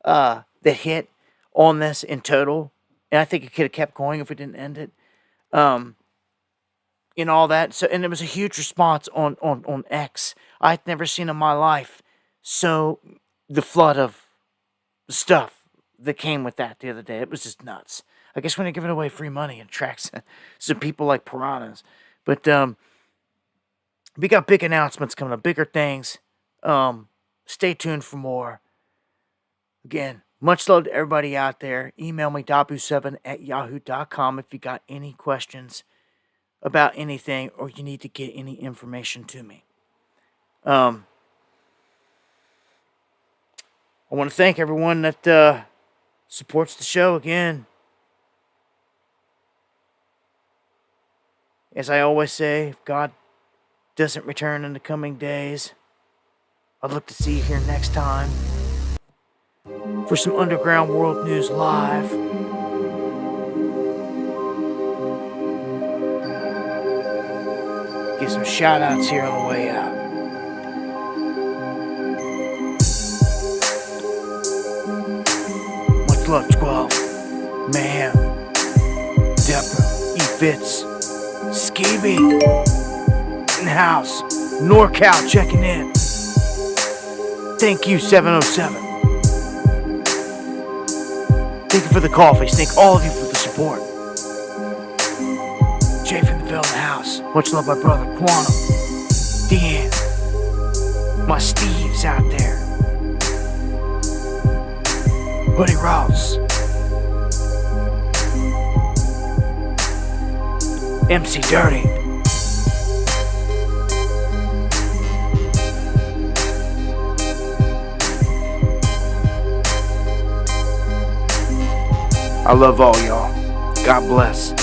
that hit on this in total. And I think it could have kept going if we didn't end it. And all that. So, and it was a huge response on X. I'd never seen in my life. So the flood of stuff that came with that the other day, it was just nuts. I guess when they're giving away free money, it attracts some people like piranhas. But we got big announcements coming up, bigger things. Stay tuned for more. Again, much love to everybody out there. Email me, dabu7@yahoo.com if you got any questions about anything or you need to get any information to me. I want to thank everyone that supports the show again. As I always say, if God doesn't return in the coming days, I'd look to see you here next time for some Underground World News Live. Get some shout outs here on the way out. Much love, 12. Mayhem. Deborah. E. Fitz. Skeevy. In the house. NorCal checking in. Thank you, 707. Thank you for the coffees. Thank all of you for the support. Jay from the Ville in the house. Much love, my brother, Quantum. Deanne. My Steve's out there. Hoodie Ross. MC Dirty. I love all y'all. God bless.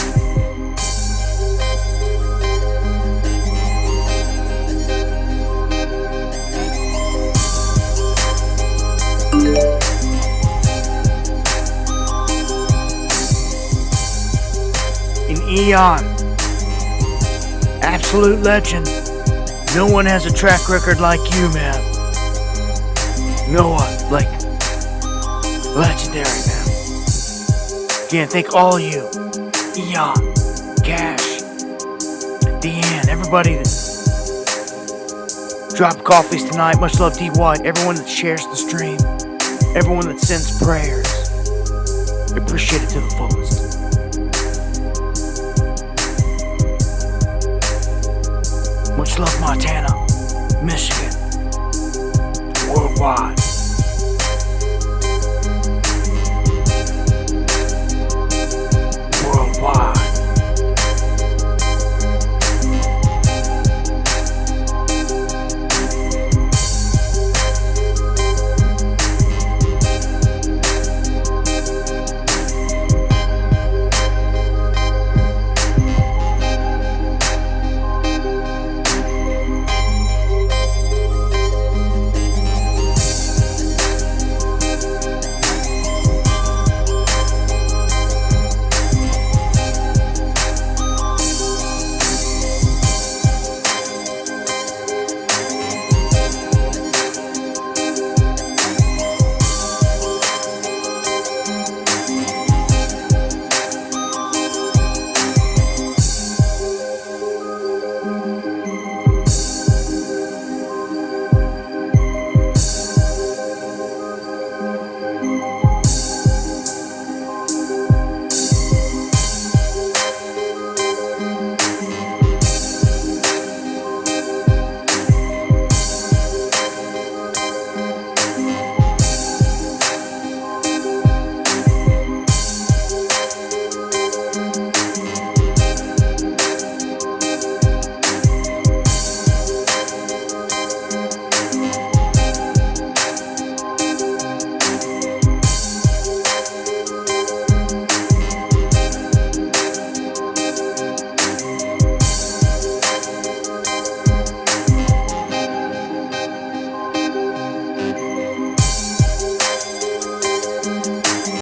An Eon. Absolute legend. No one has a track record like you, man. No one. Legendary, man. Again, thank all of you. Eon, Cash, Deanne, everybody that dropped coffees tonight. Much love, D. White. Everyone that shares the stream. Everyone that sends prayers. Appreciate it to the fullest. Much love, Montana, Michigan.